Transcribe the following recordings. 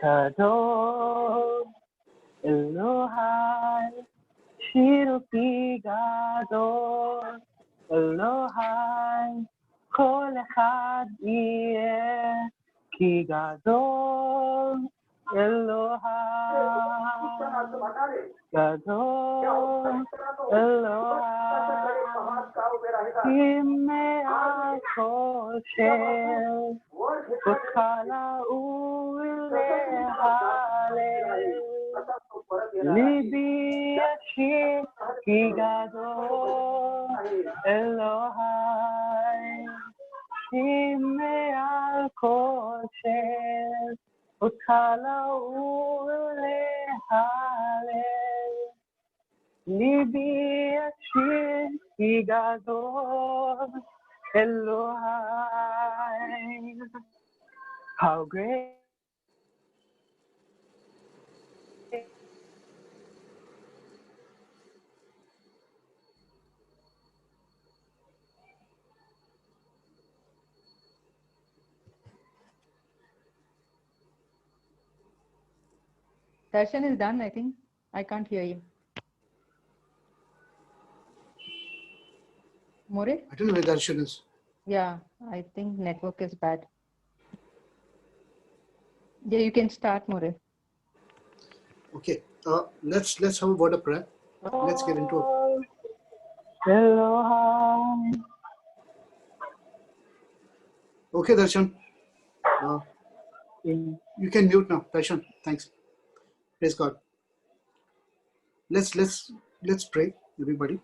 Gadol Elohai Shiruki Gadol Elohai Kol Echad Yeh Ki Gadol Elohai Gadol Elohai Himei Kosher Ukala Ulehalel Libi Yashir Ki Gadol Elohai Himei Kosher Ukala Ulehalel Libi Yashir Ki Gadol Elohai. How great Darshan is done, I think. I can't hear you. More? I don't know where Darshan is. Yeah, I think network is bad. Yeah, you can start, More. Okay, let's have a word of prayer. Let's get into it. Elohai. Okay, Darshan. You can mute now, Darshan. Thanks. Praise God. Let's pray, everybody.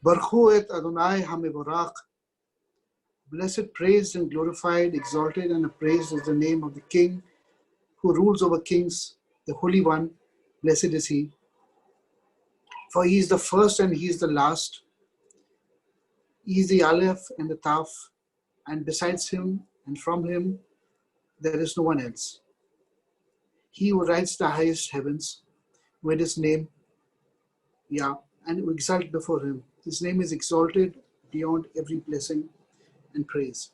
Baruch et Adonai HaMevorach. Blessed, praised, and glorified, exalted, and appraised is the name of the King who rules over kings, the Holy One. Blessed is He. For He is the first and He is the last. He is the Aleph and the Taf, and besides Him and from Him there is no one else. He who rides the highest heavens, with His name, and who exalt before Him. His name is exalted beyond every blessing and praise.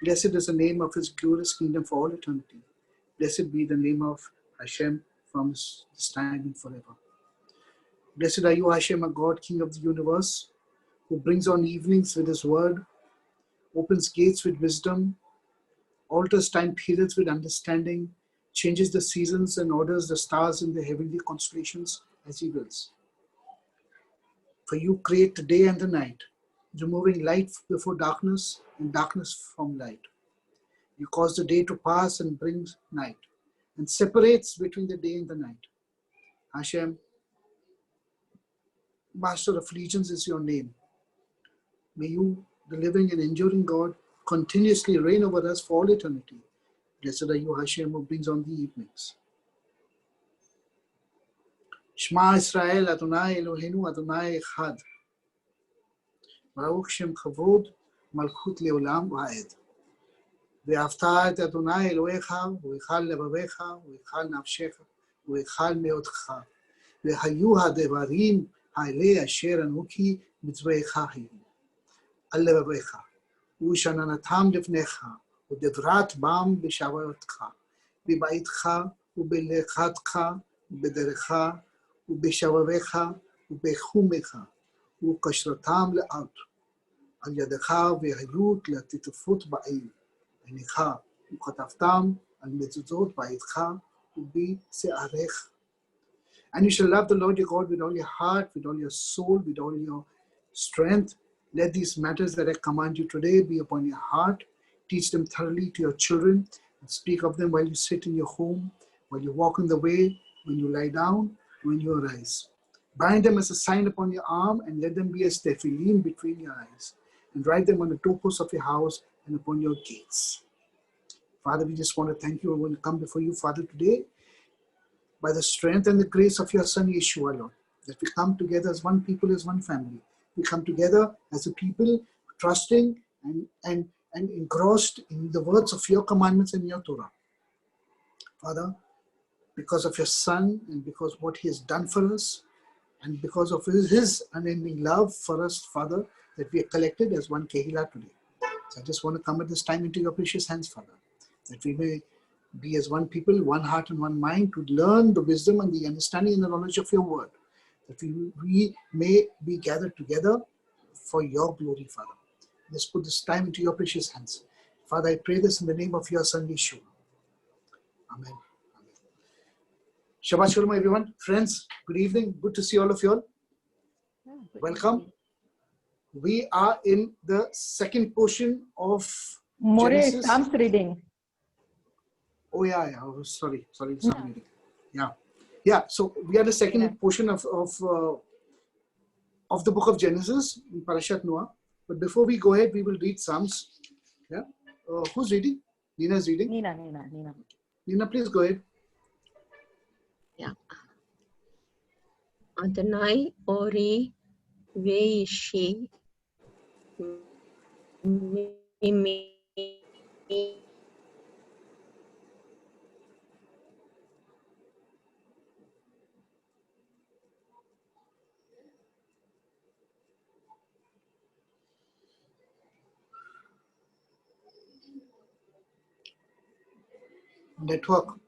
Blessed is the name of His glorious kingdom for all eternity. Blessed be the name of Hashem from this time and forever. Blessed are you, Hashem, a God, King of the universe, who brings on evenings with His word, opens gates with wisdom, alters time periods with understanding, changes the seasons and orders the stars in the heavenly constellations as He wills. For you create the day and the night, removing light before darkness and darkness from light. You cause the day to pass and brings night, and separates between the day and the night. Hashem, Master of Legions is your name. May you, the living and enduring God, continuously reign over us for all eternity. Blessed are you, Hashem, who brings on the evenings. Shema Israel, Adonai Eloheinu, Adonai Echad. Baruch Shem Chavod, Malchut Leolam Va'ed. ואהבת את אדוני אלוהיך, ויכל לבביך, ויכל נפשך, ויכל מאודך. והיו הדברים האלה אשר אנוכי מצווך הם. על לבביך, ושננתם לפניך, ודברת בם בשבתך, בביתך, ובלכתך, ובדרך, ובשבביך, ובחומך, וקשרתם לאט. על ידך והיו לתטפות בעיר. עיניך וכתבתם על מזוזות בעיתך ובשעריך. And you shall love the Lord your God with all your heart, with all your soul, with all your strength. Let these matters that I command you today be upon your heart. Teach them thoroughly to your children. And speak of them while you sit in your home, while you walk in the way, when you lie down, when you arise. Bind them as a sign upon your arm, and let them be as tefillin between your eyes. And write them on the doorposts of your house and upon your gates. Father, we just want to thank you. We want to come before you, Father, today, by the strength and the grace of your Son, Yeshua, Lord, that we come together as one people, as one family. We come together as a people, trusting and engrossed in the words of your commandments and your Torah. Father, because of your Son and because of what he has done for us, and because of his unending love for us, Father, that we are collected as one Kehillah today. So I just want to come at this time into your precious hands, Father. that we may be as one people, one heart and one mind, to learn the wisdom and the understanding and the knowledge of your word, that we may be gathered together for your glory, Father. Let's put this time into your precious hands. Father, I pray this in the name of your Son, Yeshua. Amen. Amen. Shabbat Shalom, everyone. Friends, good evening. Good to see all of you all. Welcome. We are in the second portion of More, Genesis. Sam's reading. Oh, yeah. Oh, sorry. Reading. Yeah. So we are the second portion of the book of Genesis, in Parashat Noah. But before we go ahead, we will read Psalms. Yeah. Who's reading? Nina is reading. Nina. Nina, please go ahead. Yeah. Adonai Ori Veishi Mimi Network.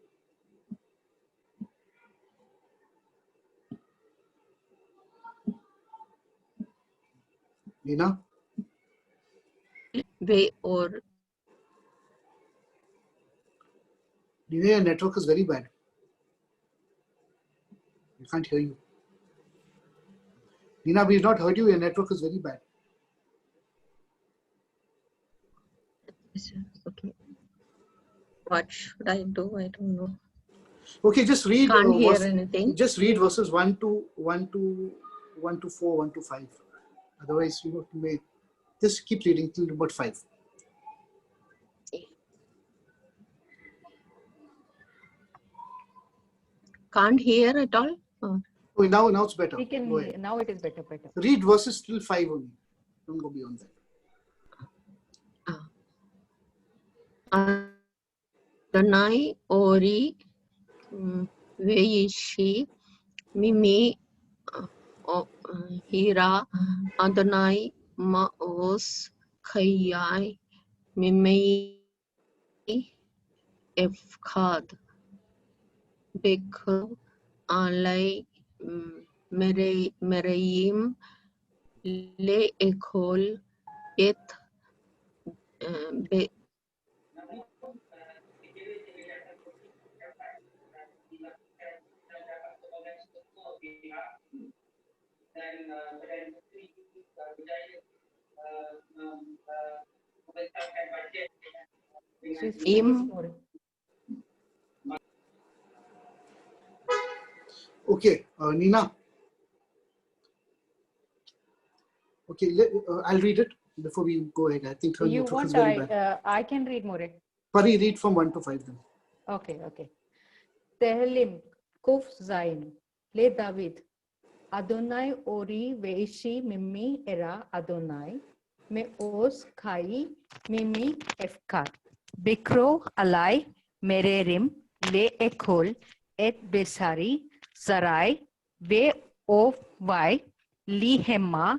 Nina? Ve or Nina, your network is very bad. We can't hear you. Nina, we've not heard you. Your network is very bad. okay. What should I do? I don't know. Okay, just read. Can't hear anything. Just read verses 1 to 4, 1 to 5. Otherwise, you may just keep reading till about 5. Can't hear at all. Oh. Oh, now it's better. We can. Now it is better. Read verses till 5 only. Don't go beyond that. Adonai Ori Veishi Mimi Hira Adonai Maos Chayai Mimei Efkad Bekro Alai Mereim Le Ekol Et Be Okay, Nina. Okay, I'll read it before we go ahead. I think you want I can read more. Pari, read from 1 to 5 then. Okay. Tehillim Kuf Zain Le David Adonai Ori Veishi Mimi Era Adonai Meos Chai Mimi Efkat Bikro Alai Mererim Le Ekol Et Besari Sarai Ve Ovai Lihema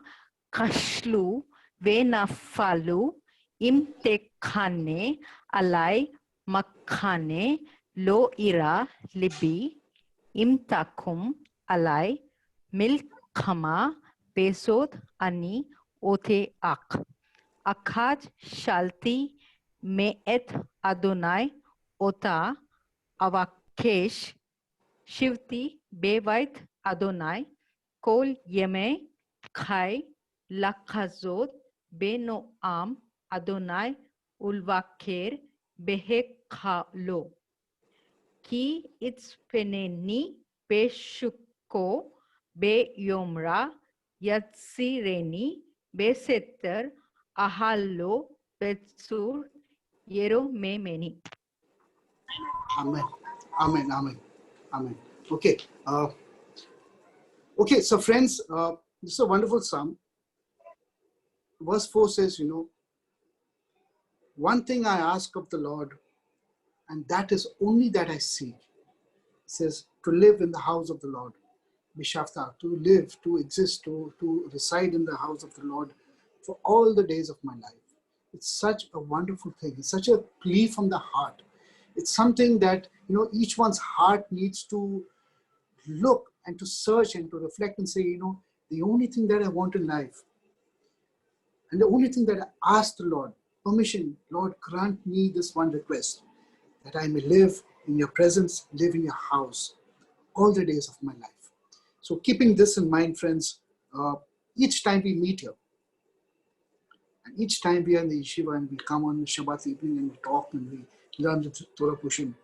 Kashlu Ve Nafalu Im Tekhane Alai Makhane Lo Ira Libi Im Takum Alai Milkhama Besod Ani Ote Ak Akhaj Shalti Me'et Adonai Ota Avakesh Shivti Bevait Adonai Kol Yeme Khai Lakhazot Benoam Adonai Ulvaker Behekhalo Ki Itzpeneni Beshuko Be Yomra Yatsireni Besetter Ahalo Betsur Yero Memeni. Amen. Okay. Okay, so friends, this is a wonderful psalm. Verse 4 says, one thing I ask of the Lord, and that is only that I seek. It says, to live in the house of the Lord. Bishafta, to live, to exist, to reside in the house of the Lord for all the days of my life. It's such a wonderful thing. It's such a plea from the heart It's something that, each one's heart needs to look and to search and to reflect and say, the only thing that I want in life, and the only thing that I ask the Lord, permission, Lord, grant me this one request, that I may live in your presence, live in your house all the days of my life. So keeping this in mind, friends, each time we meet here, and each time we are in the yeshiva and we come on Shabbat evening and we talk and we learn the Torah portion,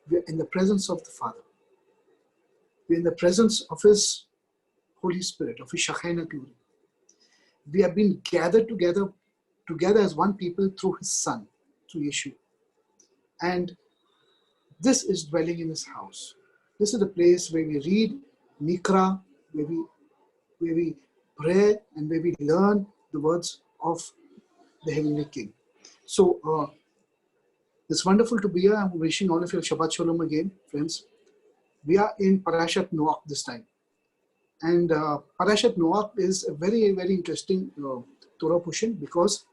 we are in the presence of the Father. We are in the presence of His Holy Spirit, of His Shekinah glory. We have been gathered together as one people through His Son, through Yeshua. And this is dwelling in His house. This is the place where we read Mikra, where we pray and where we learn the words of the Heavenly King. So it's wonderful to be here. I'm wishing all of you Shabbat Shalom again, friends. We are in Parashat Noach this time. And Parashat Noach is a very, very interesting Torah portion, because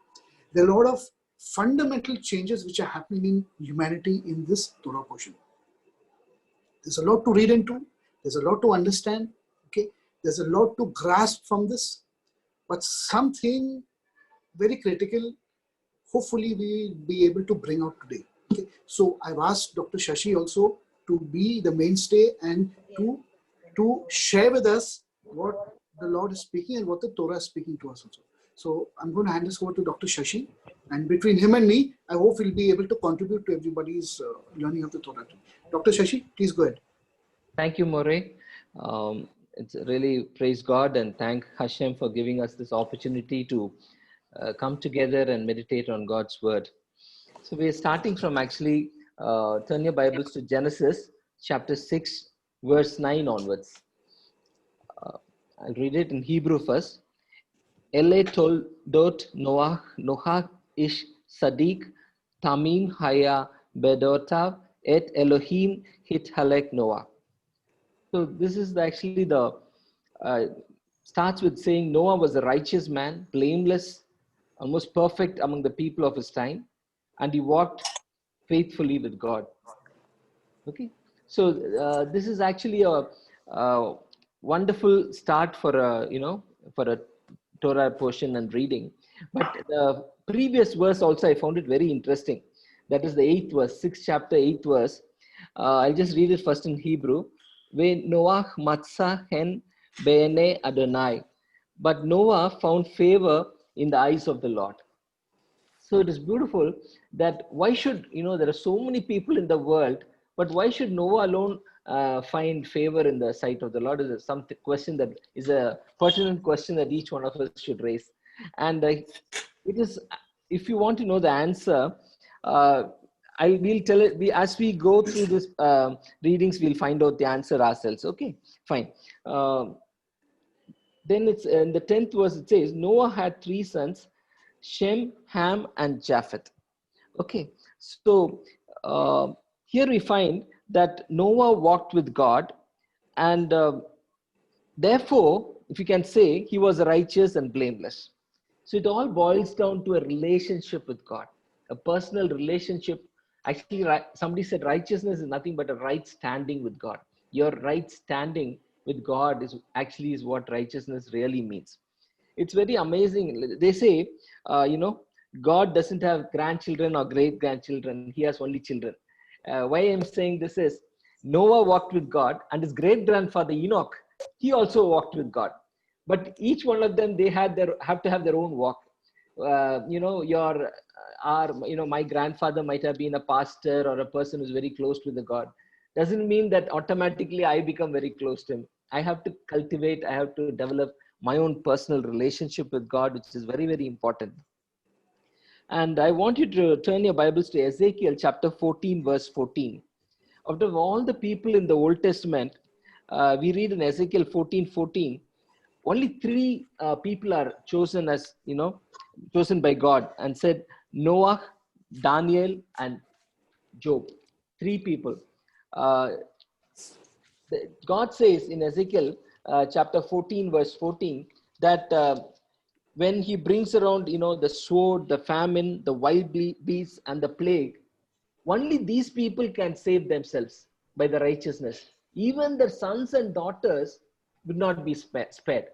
there are a lot of fundamental changes which are happening in humanity in this Torah portion. There's a lot to read into. There's a lot to understand. Okay, there's a lot to grasp from this, but something very critical, hopefully we'll be able to bring out today. Okay, so I've asked Dr. Shashi also to be the mainstay and to share with us what the Lord is speaking and what the Torah is speaking to us also. So I'm going to hand this over to Dr. Shashi, and between him and me, I hope we'll be able to contribute to everybody's learning of the Torah. Dr. Shashi, please go ahead. Thank you, More. It's really praise God and thank Hashem for giving us this opportunity to come together and meditate on God's word. So we're starting from actually, turn your Bibles to Genesis chapter 6, verse 9 onwards. I'll read it in Hebrew first. Ele toldot Noach ish Sadiq Tamim haya bedotav et Elohim hit halek Noah. So this is actually the, starts with saying Noah was a righteous man, blameless, almost perfect among the people of his time, and he walked faithfully with God. Okay, so this is actually a wonderful start for a Torah portion and reading. But the previous verse also I found it very interesting. That is the 8th verse, 6th chapter, 8th verse. I'll just read it first in Hebrew. Ve Noach matza hen be'ene Adonai. But Noah found favor in the eyes of the Lord. So it is beautiful that why should, there are so many people in the world, but why should Noah alone find favor in the sight of the Lord? Is some question that is a pertinent question that each one of us should raise. And it is, if you want to know the answer, we'll tell it. As we go through this readings, we'll find out the answer ourselves. Okay, fine. Then it's in the 10th verse. It says Noah had 3 sons, Shem, Ham, and Japheth. Okay, so here we find that Noah walked with God, and therefore, if you can say, he was righteous and blameless. So it all boils down to a relationship with God, a personal relationship. Actually, somebody said righteousness is nothing but a right standing with God. Your right standing with God is what righteousness really means. It's very amazing. They say, God doesn't have grandchildren or great-grandchildren. He has only children. Why I'm saying this is, Noah walked with God, and his great-grandfather Enoch, he also walked with God. But each one of them, they have to have their own walk. My grandfather might have been a pastor or a person who's very close to the God. Doesn't mean that automatically I become very close to him. I have to cultivate, I have to develop my own personal relationship with God, which is very, very important. And I want you to turn your Bibles to Ezekiel chapter 14, verse 14. Out of all the people in the Old Testament, we read in Ezekiel 14:14, only 3 people are chosen chosen by God, and said Noah, Daniel, and Job. 3 people. God says in Ezekiel chapter 14, verse 14, that when he brings around, the sword, the famine, the wild beasts, and the plague, only these people can save themselves by the righteousness. Even their sons and daughters would not be spared.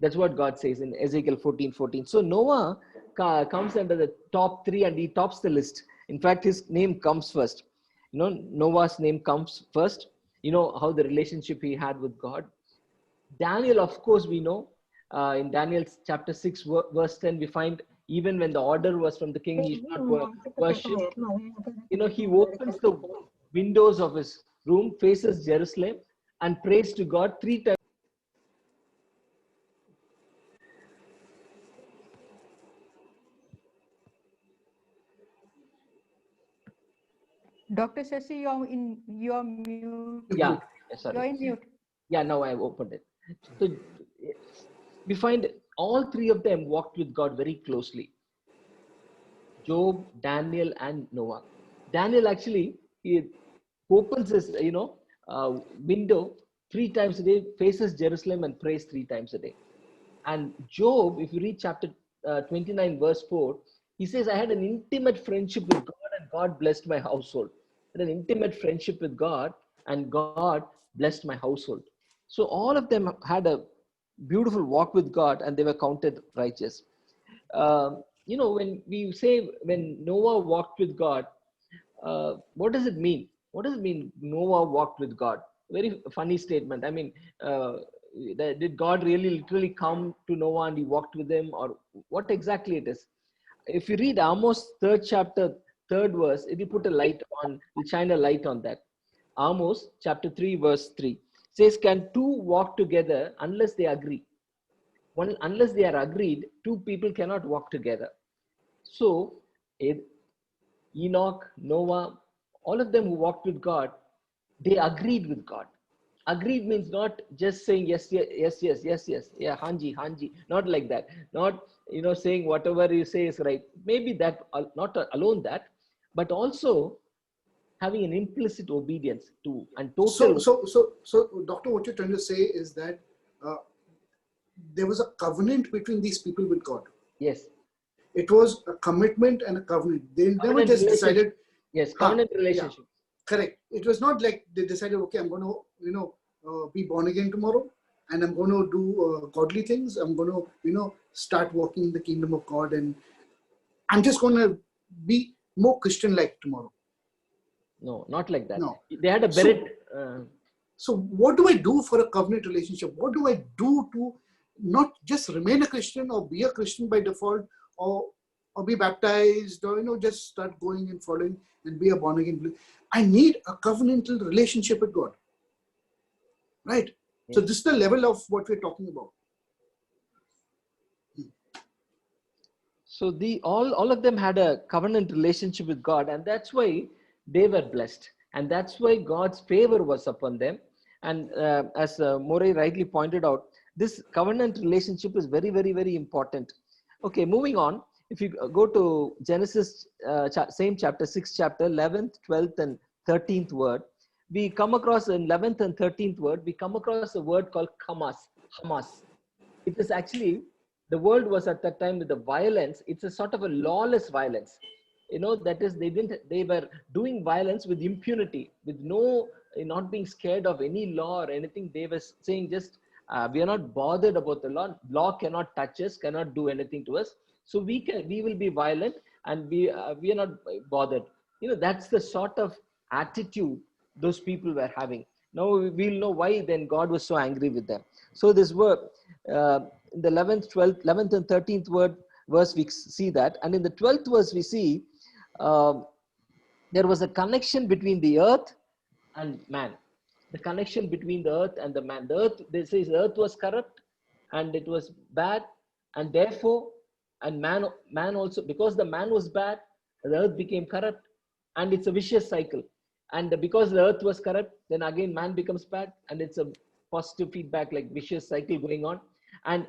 That's what God says in Ezekiel 14:14. So Noah comes under the top 3 and he tops the list. In fact, his name comes first. Noah's name comes first. How the relationship he had with God. Daniel, of course, we know in Daniel chapter 6, verse 10, we find even when the order was from the king, he should not worship. He opens the windows of his room, faces Jerusalem, and prays to God 3 times. Dr. Shashi, you're mute. Yeah, sorry. You're in mute. Yeah, now I have opened it. So we find all 3 of them walked with God very closely. Job, Daniel, and Noah. Daniel actually, he opens his window 3 times a day, faces Jerusalem and prays 3 times a day. And Job, if you read chapter 29 verse 4, he says, I had an intimate friendship with God and God blessed my household. I had an intimate friendship with God and God blessed my household. So all of them had a beautiful walk with God and they were counted righteous. When we say when Noah walked with God, what does it mean? What does it mean Noah walked with God? Very funny statement. I mean, did God really literally come to Noah and he walked with him, or what exactly it is? If you read Amos 3rd chapter, 3rd verse, it will shine a light on that. Amos chapter 3 verse 3 says, can 2 walk together unless they agree? Unless they are agreed, 2 people cannot walk together. So Enoch, Noah, all of them who walked with God, they agreed with God. Agreed means not just saying yes, yeah, hanji, not like that. Not saying whatever you say is right. Maybe that, not alone that, but also having an implicit obedience to and total. So, Doctor, what you're trying to say is that there was a covenant between these people with God. Yes. It was a commitment and a covenant. They never just decided. Yes, covenant relationship. Yeah, correct. It was not like they decided, okay, I'm going to, be born again tomorrow, and I'm going to do godly things. I'm going to, start walking in the kingdom of God, and I'm just going to be more Christian-like tomorrow. No, not like that. No. They had a merit. So what do I do for a covenant relationship? What do I do to not just remain a Christian or be a Christian by default, or be baptized, or just start going and following and be a born again believer? I need a covenantal relationship with God, right? Yes. So this is the level of what we're talking about. So all of them had a covenant relationship with God, and that's why they were blessed, and that's why God's favor was upon them. And as Morey rightly pointed out, this covenant relationship is very, very, very important. Okay, moving on. If you go to Genesis, same chapter, 6th chapter, 11th, 12th, and 13th word, we come across in 11th and 13th word, we come across a word called Hamas. It is actually, the world was at that time with the violence, it's a sort of a lawless violence. That is, they were doing violence with impunity, with not being scared of any law or anything. They were saying just, we are not bothered about the law. Law cannot touch us, cannot do anything to us. So we will be violent, and we are not bothered. That's the sort of attitude those people were having. Now we'll know why then God was so angry with them. So this word, in the 11th, 12th, 11th and 13th verse, we see that. And in the 12th verse, we see there was a connection between the earth and man. The connection between the earth and the man. The earth, they say the earth was corrupt and it was bad, and therefore, and man also, because the man was bad, the earth became corrupt, and it's a vicious cycle. And because the earth was corrupt, then again man becomes bad, and it's a positive feedback, like vicious cycle going on. And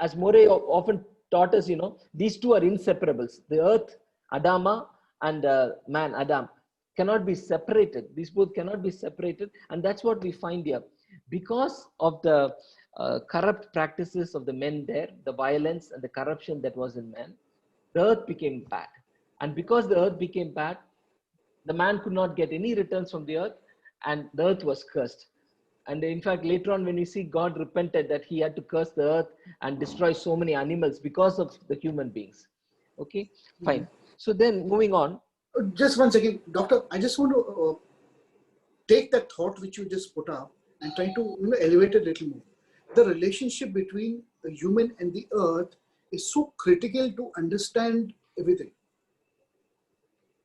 as Morey often taught us, these two are inseparables. The earth, Adama, and man, Adam, cannot be separated. These both cannot be separated. And that's what we find here. Because of the corrupt practices of the men there, the violence and the corruption that was in man, the earth became bad. And because the earth became bad, the man could not get any returns from the earth, and the earth was cursed. And in fact, later on, when we see God repented that he had to curse the earth and destroy so many animals because of the human beings. Okay, fine. So then moving on. Just one second, Doctor. I just want to take that thought which you just put up and try to elevate it a little more. The relationship between the human and the earth is so critical to understand everything.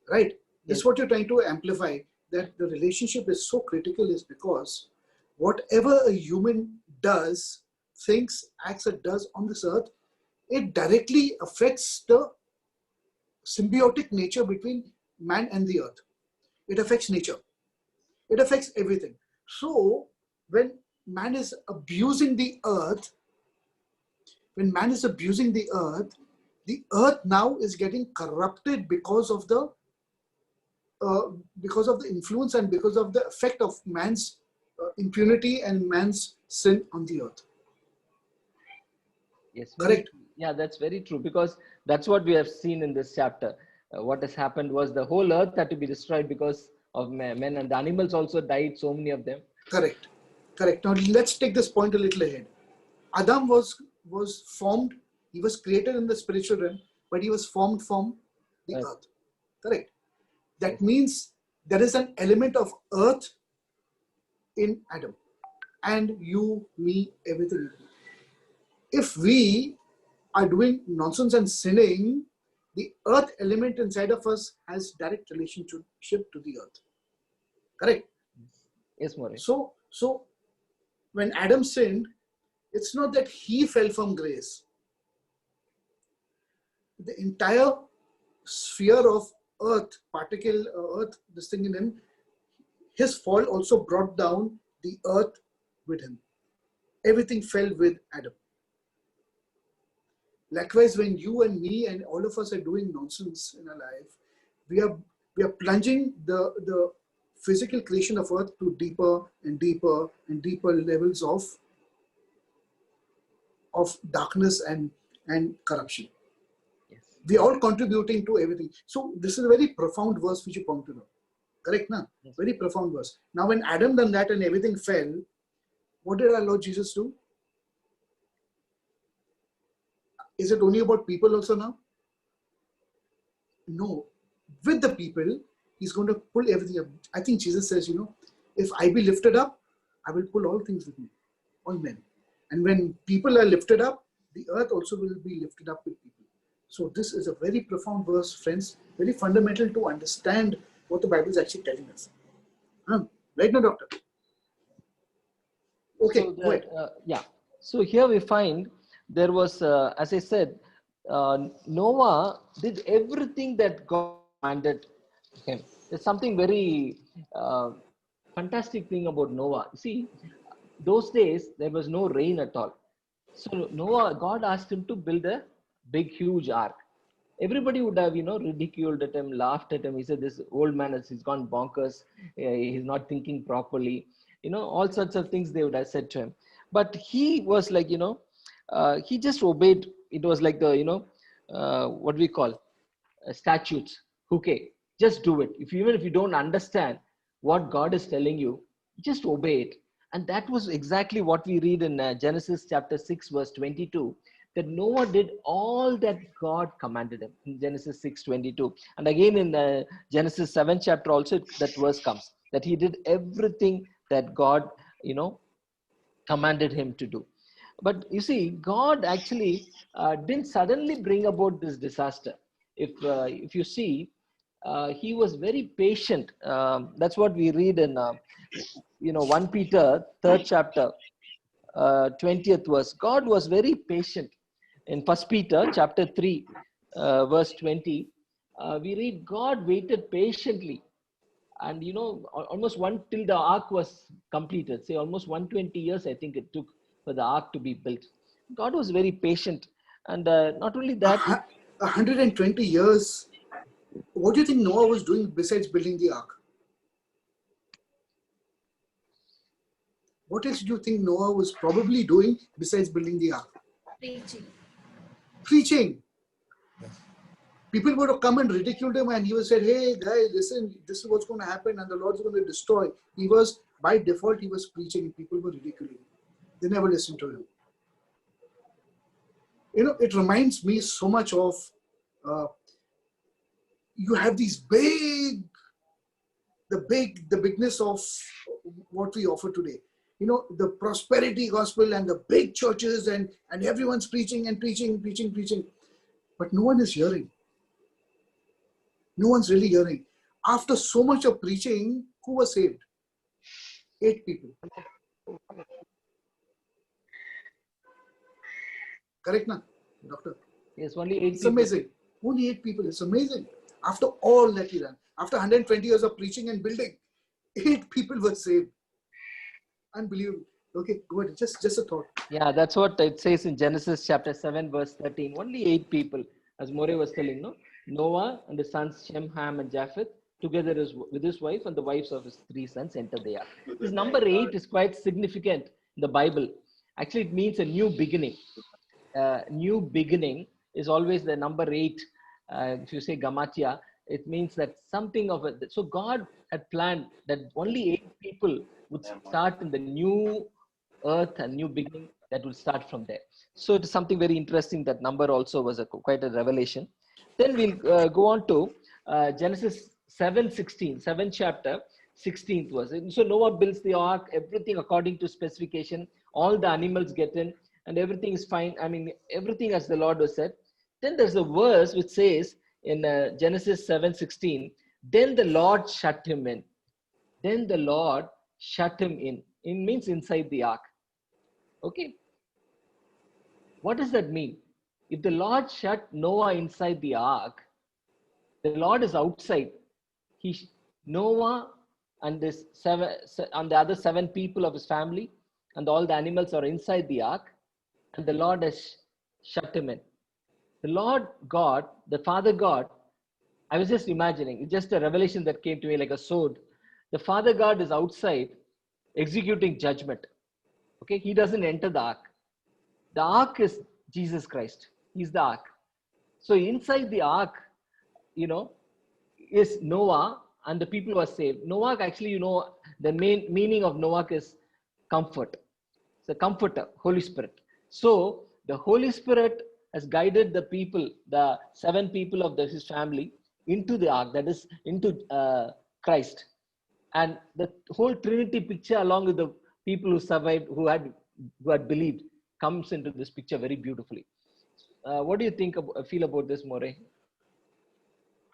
Right? Yes. This is what you're trying to amplify, that the relationship is so critical is because whatever a human does, thinks, acts, or does on this earth, it directly affects the symbiotic nature between man and the earth. It affects nature. It affects everything. So when man is abusing the earth, the earth now is getting corrupted because of the influence and because of the effect of man's impunity and man's sin on the earth. Yes, Correct. Yeah, that's very true, because that's what we have seen in this chapter. What has happened was the whole earth had to be destroyed because of men, and the animals also died, so many of them. Correct. Now let's take this point a little ahead. Adam was formed, he was created in the spiritual realm, but he was formed from the earth. Correct. That means there is an element of earth in Adam, and you, me, everything. If we are doing nonsense and sinning, the earth element inside of us has direct relationship to the earth. Correct? Yes, Maureen. So when Adam sinned, it's not that he fell from grace. The entire sphere of earth, earth, this thing in him, his fall also brought down the earth with him. Everything fell with Adam. Likewise, when you and me and all of us are doing nonsense in our life, we are plunging the physical creation of earth to deeper and deeper and deeper levels of darkness and corruption. Yes. We are all contributing to everything. So this is a very profound verse which you pointed out. Correct, na? Yes. Very profound verse. Now when Adam done that and everything fell, what did our Lord Jesus do? Is it only about people also now? No. With the people, he's going to pull everything up. I think Jesus says, if I be lifted up, I will pull all things with me, all men. And when people are lifted up, the earth also will be lifted up with people. So this is a very profound verse, friends, very fundamental to understand what the Bible is actually telling us. Right now, Doctor? Okay, So go ahead. yeah. So here we find there was, as I said, Noah did everything that God commanded him. There's something very fantastic thing about Noah. See, those days there was no rain at all. So Noah, God asked him to build a big, huge ark. Everybody would have, ridiculed at him, laughed at him. He said, "This old man he's gone bonkers. He's not thinking properly." All sorts of things they would have said to him. But he was like, he just obeyed. It was like the, what we call statutes. Okay, just do it. Even if you don't understand what God is telling you, just obey it. And that was exactly what we read in Genesis chapter 6, verse 22, that Noah did all that God commanded him in Genesis 6:22. And again in Genesis 7 chapter also that verse comes, that he did everything that God, commanded him to do. But you see, God actually didn't suddenly bring about this disaster. If you see, he was very patient. That's what we read in 1 Peter 3rd chapter 20th verse. God was very patient. In 1 Peter chapter 3 verse 20, we read God waited patiently, and almost till the ark was completed. Say almost 120 years I think it took for the ark to be built. God was very patient, and not only that, 120 years. What do you think Noah was doing besides building the ark? What else do you think Noah was probably doing besides building the ark? Preaching. Preaching. People would have come and ridiculed him, and he was said, "Hey, guys, listen, this is what's going to happen, and the Lord's going to destroy." He was, by default, he was preaching, and people were ridiculing him. They never listened to him. You know, it reminds me so much of, you have these the bigness of what we offer today. You know, the prosperity gospel and the big churches and everyone's preaching and preaching. But no one is hearing. No one's really hearing. After so much of preaching, who was saved? 8 people. Correct, na, doctor? Yes, only 8 It's people. amazing. Only 8 people. It's amazing. After all that he done, after 120 years of preaching and building, 8 people were saved. Unbelievable. Okay, go ahead. Just a thought. Yeah, that's what it says in Genesis chapter 7, verse 13. Only 8 people, as More was telling, no? Noah and his sons Shem, Ham, and Japheth, together with his wife and the wives of his 3 sons, entered the ark. This number 8 is quite significant in the Bible. Actually, it means a new beginning. New beginning is always the number 8. If you say Gamatya, it means that something of it. So God had planned that only 8 people would start in the new earth and new beginning that will start from there. So it is something very interesting. That number also was quite a revelation. Then we'll go on to Genesis 7:16, 7th chapter, 16th verse. So Noah builds the ark, everything according to specification. All the animals get in, and everything is fine. I mean, everything as the Lord was said. Then there's a verse which says in Genesis 7:16, then the Lord shut him in. Then the Lord shut him in. It means inside the ark. Okay. What does that mean? If the Lord shut Noah inside the ark, the Lord is outside. Noah and the other 7 people of his family and all the animals are inside the ark, and the Lord has shut him in. The Lord God, the Father God, I was just imagining, it's just a revelation that came to me like a sword. The Father God is outside executing judgment. Okay, he doesn't enter the ark. The ark is Jesus Christ. He's the ark. So inside the ark, you know, is Noah and the people who are saved. Noah, actually, you know, the main meaning of Noah is comfort. It's a comforter, Holy Spirit. So the Holy Spirit has guided the people, the 7 people of his family, into the ark, that is into Christ. And the whole Trinity picture, along with the people who survived, who had believed, comes into this picture very beautifully. What do you feel about this, More?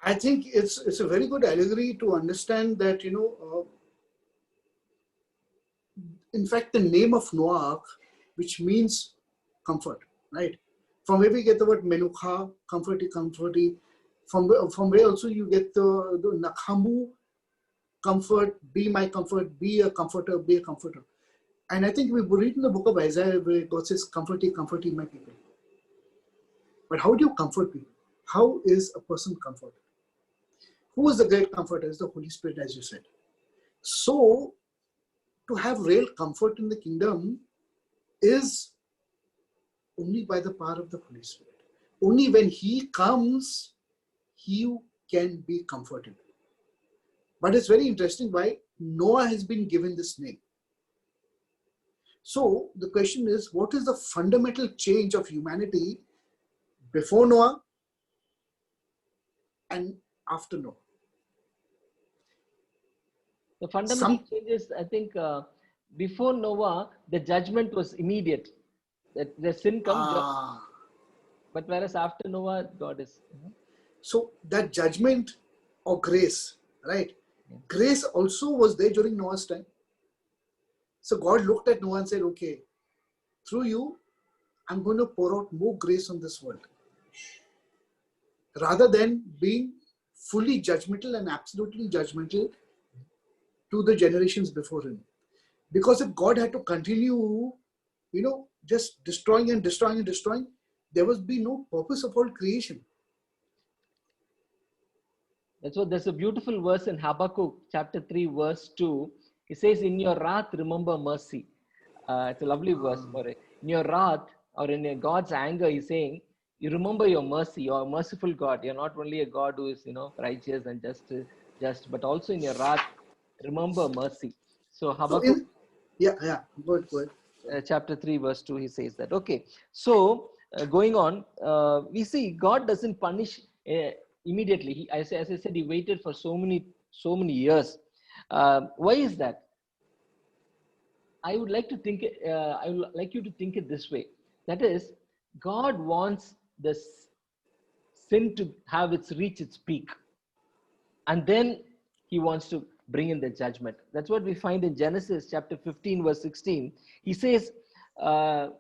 I think it's a very good allegory to understand that, you know, in fact, the name of Noah, which means comfort, right? From where we get the word menucha, comforty. From where also you get the nakhamu, comfort, be my comfort, be a comforter. And I think we read in the book of Isaiah where God says, comfort ye my people. But how do you comfort people? How is a person comforted? Who is the great comforter? Is the Holy Spirit, as you said. So, to have real comfort in the kingdom is only by the power of the Holy Spirit. Only when He comes, you can be comforted. But it's very interesting why Noah has been given this name. So the question is, what is the fundamental change of humanity before Noah and after Noah? The fundamental changes, I think, before Noah, the judgment was immediate. That the sin comes, but whereas after Noah, God is. So that judgment or grace, right? Yeah. Grace also was there during Noah's time. So God looked at Noah and said, okay, through you, I'm going to pour out more grace on this world. Rather than being fully judgmental and absolutely judgmental to the generations before him. Because if God had to continue, you know, just destroying, there would be no purpose of all creation. That's what, there's a beautiful verse in Habakkuk chapter 3 verse 2. It says, in your wrath, remember mercy. It's a lovely verse for it. In your wrath or in God's anger, he's saying, you remember your mercy. You're a merciful God. You're not only a God who is, righteous and just, but also in your wrath, remember mercy. So So Habakkuk go ahead. chapter 3 verse 2, he says that. Okay, so going on, we see God doesn't punish immediately. As I said, he waited for so many years. Why is that? I would like you to think it this way. That is, God wants the sin to have its peak, and then he wants to bring in the judgment. That's what we find in Genesis chapter 15 verse 16. He says, the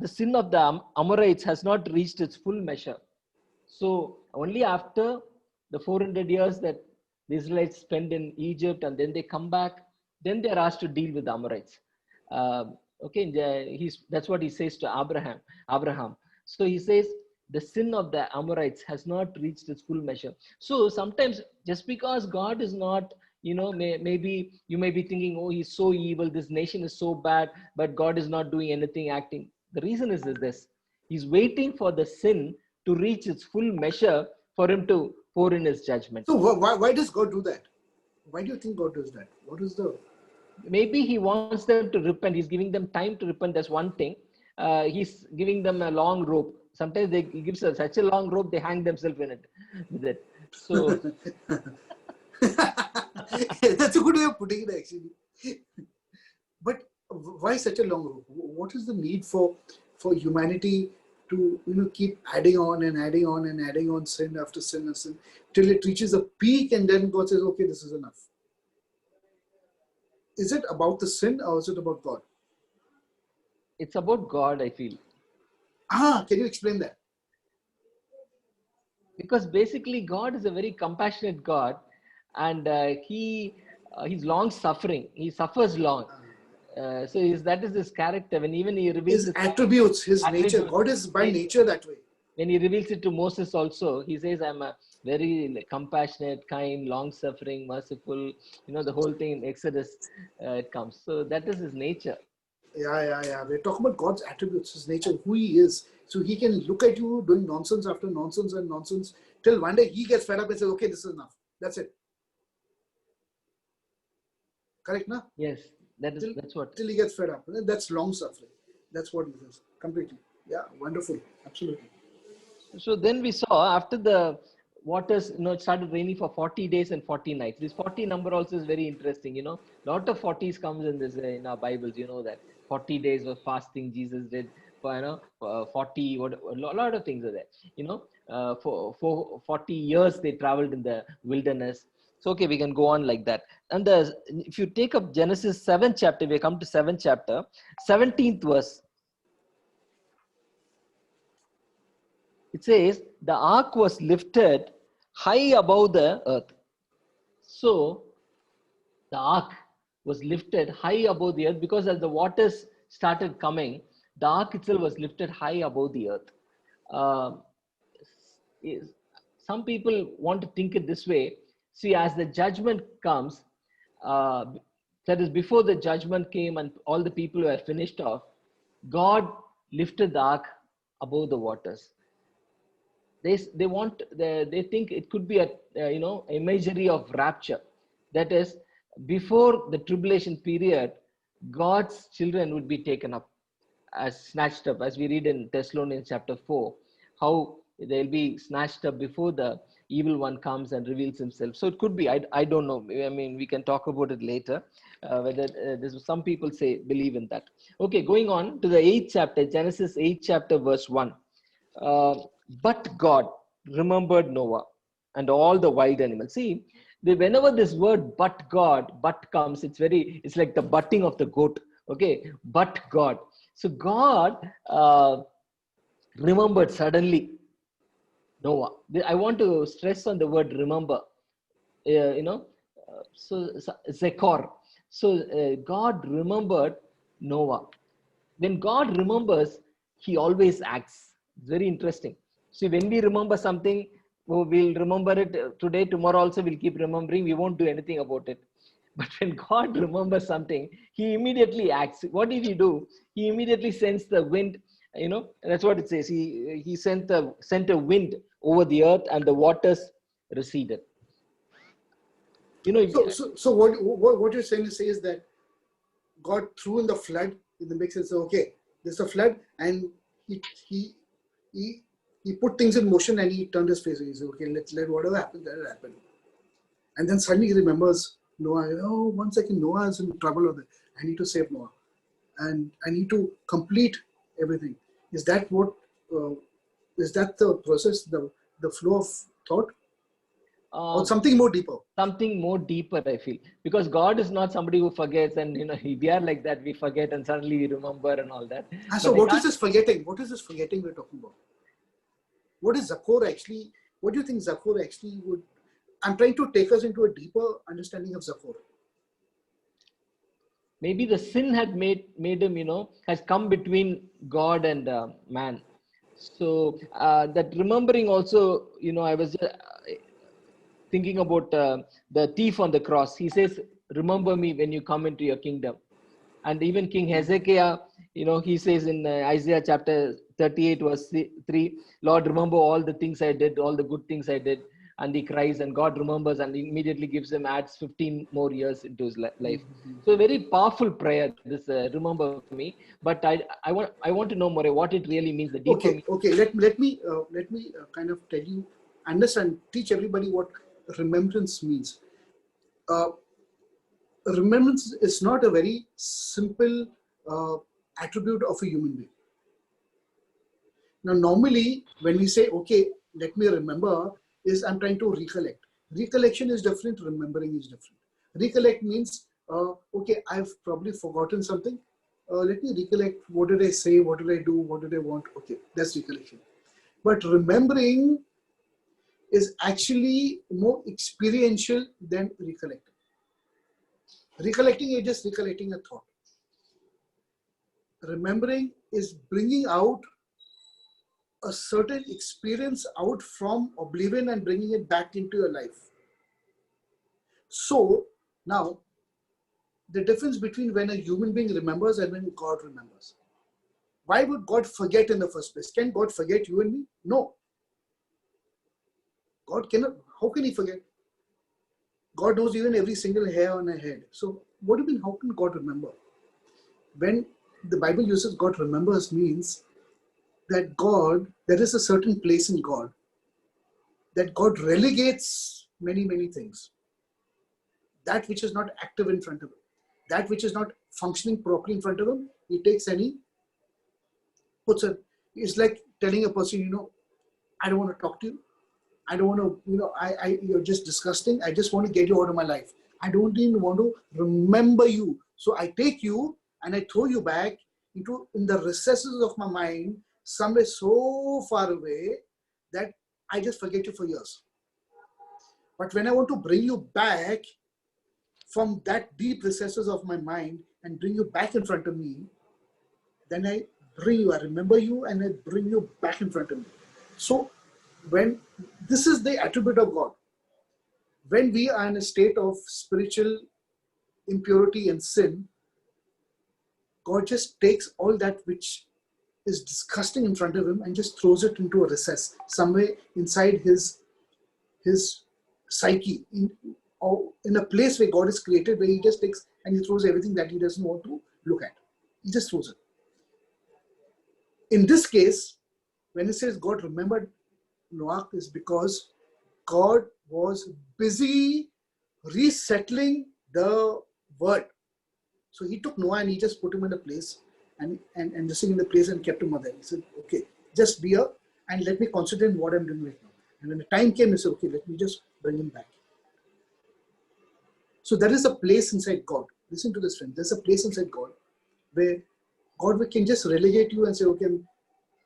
sin of the Amorites has not reached its full measure. So only after the 400 years that the Israelites spend in Egypt, and then they come back, then they're asked to deal with the Amorites. That's what he says to Abraham. So he says, the sin of the Amorites has not reached its full measure. So sometimes, just because God is not, maybe you may be thinking, oh, he's so evil, this nation is so bad, but God is not doing anything, acting. The reason is this: he's waiting for the sin to reach its full measure for him to pour in his judgment. So why does God do that? Why do you think God does that? What is the... Maybe he wants them to repent. He's giving them time to repent. That's one thing. He's giving them a long rope. Sometimes he gives such a long rope, they hang themselves in it. With it. So that's a good way of putting it, actually. But why such a long rope? What is the need for humanity to keep adding on and adding on and adding on sin after sin and sin till it reaches a peak, and then God says, okay, this is enough? Is it about the sin, or is it about God? It's about God, I feel. Can you explain that? Because basically God is a very compassionate God, and he's long suffering. He suffers long. So that is his character. When even he reveals his attributes, his nature. God is by nature that way. When he reveals it to Moses also, he says, I'm a very compassionate, kind, long-suffering, merciful. The whole thing in Exodus, it comes. So that is his nature. Yeah. We're talking about God's attributes, his nature, who he is. So he can look at you doing nonsense after nonsense and nonsense till one day he gets fed up and says, okay, this is enough. That's it. Correct, na? Yes, that's what. Till he gets fed up. That's long suffering. That's what he says. Completely. Yeah, wonderful. Absolutely. So then we saw after the waters, it started raining for 40 days and 40 nights. This 40 number also is very interesting. Lot of 40s comes in our Bibles. That 40 days of fasting Jesus did. For 40, a lot of things are there. For 40 years they traveled in the wilderness. So okay, we can go on like that. And if you take up Genesis 7th chapter, we come to 7th chapter, 17th verse. It says, the ark was lifted high above the earth. So the ark was lifted high above the earth, because as the waters started coming, the ark itself was lifted high above the earth. Some people want to think it this way. See, as the judgment comes, that is before the judgment came and all the people were finished off, God lifted the ark above the waters. They think it could be a imagery of rapture. That is, before the tribulation period, God's children would be taken up, snatched up, as we read in Thessalonians chapter 4, how they'll be snatched up before the evil one comes and reveals himself. So it could be, I don't know. I mean, we can talk about it later, whether some people believe in that. Okay, going on to the 8th chapter, Genesis 8th chapter verse 1. But God remembered Noah and all the wild animals. See, whenever this word but comes, it's like the butting of the goat. Okay, but God. So God remembered suddenly Noah. I want to stress on the word remember. So Zekor. So God remembered Noah. When God remembers, he always acts. It's very interesting. See, when we remember something, we'll remember it today, tomorrow also we'll keep remembering. We won't do anything about it. But when God remembers something, he immediately acts. What did he do? He immediately sends the wind You know, that's what it says. He sent a wind over the earth, and the waters receded. You know, So what you're saying is that God threw in the flood in the mix and said, okay, there's a flood, and he put things in motion and he turned his face and he said, okay, let whatever happen, let it happen. And then suddenly he remembers Noah. Oh, 1 second, Noah is in trouble. I need to save Noah, and I need to complete everything. Is that is that the process, the flow of thought, or something more deeper? Something more deeper, I feel, because God is not somebody who forgets, and you know, we are like that. We forget and suddenly we remember and all that. So what is this forgetting? What is this forgetting we're talking about? What is Zachor actually? What do you think Zachor actually would? I'm trying to take us into a deeper understanding of Zachor. Maybe the sin had made him, you know, has come between God and man. So that remembering also, you know, I was thinking about the thief on the cross. He says, remember me when you come into your kingdom. And even King Hezekiah, you know, he says in Isaiah chapter 38 verse 3, Lord, remember all the things I did, all the good things I did. And he cries, and God remembers and immediately gives him, adds 15 more years into his life. So a very powerful prayer, this remember me. But I want to know more what it really means. The deeper okay. Let me kind of tell you, understand, teach everybody what remembrance means. Remembrance is not a very simple attribute of a human being. Now, normally when we say, okay, let me remember, is I'm trying to recollect. Recollection is different, remembering is different. Recollect means, okay, I've probably forgotten something. Let me recollect, what did I say, what did I do, what did I want? Okay, that's recollection. But remembering is actually more experiential than recollecting. Recollecting is just recollecting a thought. Remembering is bringing out a certain experience out from oblivion and bringing it back into your life. So now, the difference between when a human being remembers and when God remembers. Why would God forget in the first place? Can God forget you and me? No. God cannot. How can he forget? God knows even every single hair on our head. So what do you mean, how can God remember? When the Bible uses God remembers, means that God, there is a certain place in God that God relegates many, many things. That which is not active in front of him, that which is not functioning properly in front of him, he takes and he puts it. It's like telling a person, you know, I don't want to talk to you. I don't want to, you know, you're just disgusting. I just want to get you out of my life. I don't even want to remember you. So I take you and I throw you back in the recesses of my mind, somewhere so far away that I just forget you for years. But when I want to bring you back from that deep recesses of my mind and bring you back in front of me, then I remember you and I bring you back in front of me. So when this is the attribute of God, when we are in a state of spiritual impurity and sin, God just takes all that which is disgusting in front of him and just throws it into a recess somewhere inside his psyche, in a place where God is created, where he just takes and he throws everything that he doesn't want to look at. He just throws it. In this case, when it says God remembered Noah, is because God was busy resettling the world. So he took Noah and he just put him in a place and just in the place and kept him there. He said, okay, just be here and let me concentrate on what I'm doing right now. And when the time came, he said, okay, let me just bring him back. So there is a place inside God. Listen to this, friend. There's a place inside God where God can just relegate you and say, okay,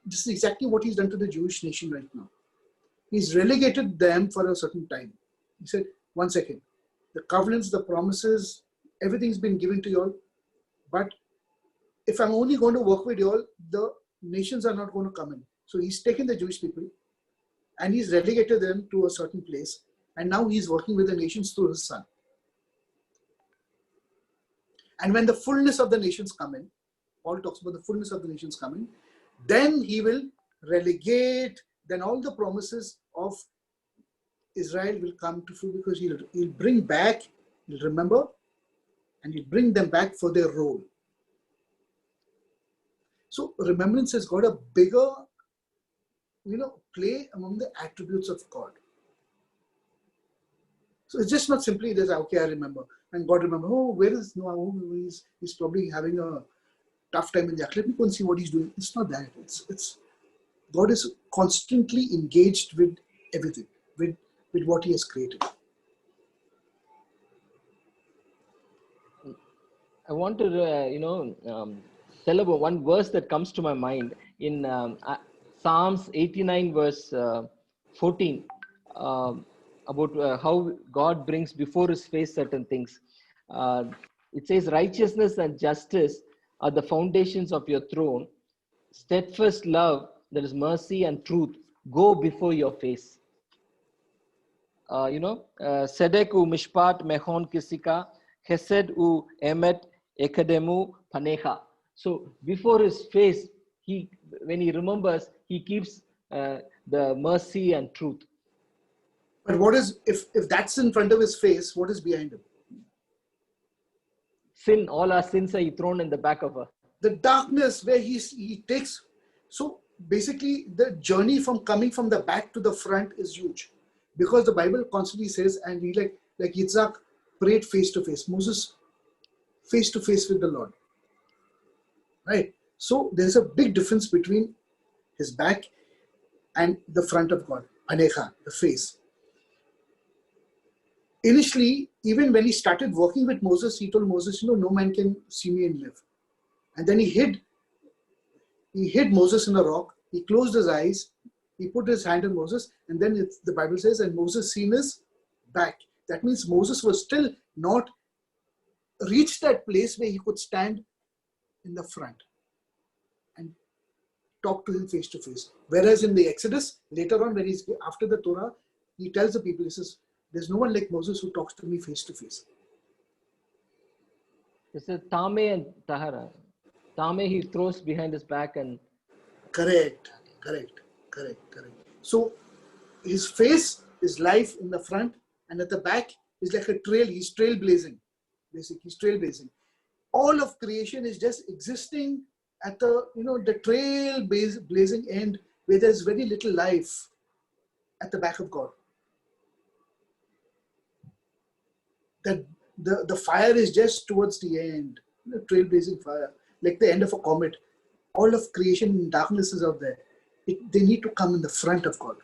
this is exactly what he's done to the Jewish nation right now. He's relegated them for a certain time. He said, 1 second, the covenants, the promises, everything's been given to you all. But if I'm only going to work with you all, the nations are not going to come in. So he's taken the Jewish people and he's relegated them to a certain place. And now he's working with the nations through his son. And when the fullness of the nations come in, Paul talks about the fullness of the nations coming, then he will relegate, then all the promises of Israel will come to fruit, because he'll bring back, he'll remember, and he'll bring them back for their role. So remembrance has got a bigger, play among the attributes of God. So it's just not simply that, okay, I remember, and God remember, oh, where is Noah? Oh, he's probably having a tough time in the ark. Let me go and see what he's doing. It's not that. It's God is constantly engaged with everything, with what he has created. I want to, tell about one verse that comes to my mind in Psalms 89 verse 14, about how God brings before his face certain things. It says, righteousness and justice are the foundations of your throne. Steadfast love, that is mercy and truth, go before your face. Sedek u mishpat mehon kisika, chesed u emet ekademu panecha. So before his face, when he remembers, he keeps the mercy and truth. But what is, if that's in front of his face, what is behind him? Sin, all our sins are thrown in the back of her. The darkness where he takes. So basically, the journey from coming from the back to the front is huge, because the Bible constantly says, and he like Yitzhak prayed face to face, Moses face to face with the Lord, right? So there's a big difference between his back and the front of God, panecha, the face. Initially, even when he started working with Moses, he told Moses, no man can see me and live. And then he hid Moses in a rock. He closed his eyes. He put his hand on Moses. And then the Bible says, and Moses seen his back. That means Moses was still not reached that place where he could stand in the front and talk to him face to face. Whereas in the Exodus, later on, when he's after the Torah, he tells the people, he says, there's no one like Moses who talks to me face to face. It's a Tame and Tahara. Tame he throws behind his back and... Correct. So his face is life in the front, and at the back is like a trail. He's trailblazing. Basically, he's trailblazing. All of creation is just existing at the, the trailblazing end, where there's very little life at the back of God. That the fire is just towards the end, trailblazing fire, like the end of a comet. All of creation darkness is out there. They need to come in the front of God.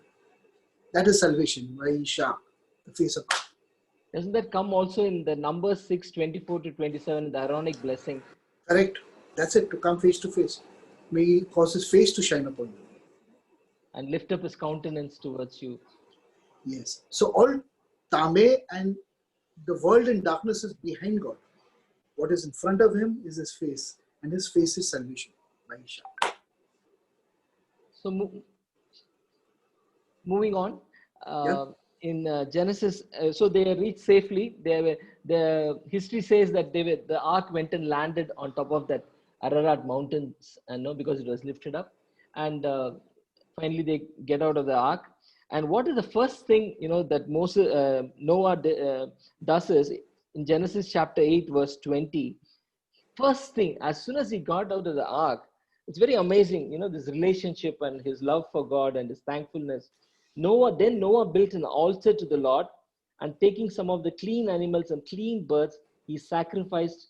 That is salvation, Vaisha, the face of God. Doesn't that come also in the Numbers 6:24-27, the Aaronic blessing? Correct. That's it, to come face to face. May he cause his face to shine upon you. And lift up his countenance towards you. Yes. So all Tame and the world in darkness is behind God. What is in front of him is his face. And his face is salvation. Vaisha. So moving on, in Genesis, so they reached safely. The history says that the ark went and landed on top of that Ararat mountains, because it was lifted up. And finally they get out of the ark. And what is the first thing, that Noah does is, in Genesis chapter 8, verse 20, first thing, as soon as he got out of the ark, it's very amazing, this relationship and his love for God and his thankfulness. Noah built an altar to the Lord, and taking some of the clean animals and clean birds, he sacrificed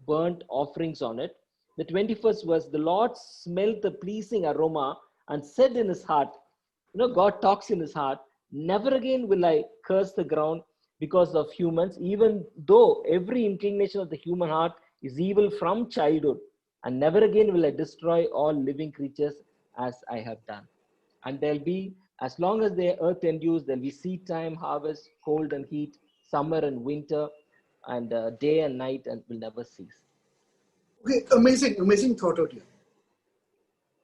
burnt offerings on it. The 21st verse, the Lord smelled the pleasing aroma and said in his heart, God talks in his heart, never again will I curse the ground because of humans, even though every inclination of the human heart is evil from childhood. And never again will I destroy all living creatures as I have done. And there'll be, as long as the earth endures, there'll be seed time, harvest, cold and heat, summer and winter, and day and night, and will never cease. Okay, amazing thought out here.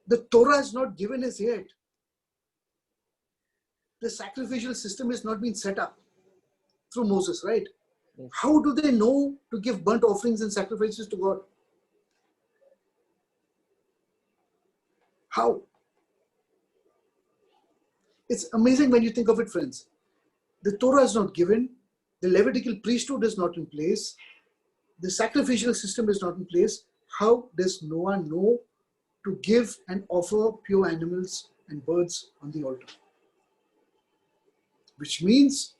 The Torah is not given as yet. The sacrificial system has not been set up through Moses, right? Yes. How do they know to give burnt offerings and sacrifices to God? How? It's amazing when you think of it, friends. The Torah is not given. The Levitical priesthood is not in place. The sacrificial system is not in place. How does Noah know to give and offer pure animals and birds on the altar? Which means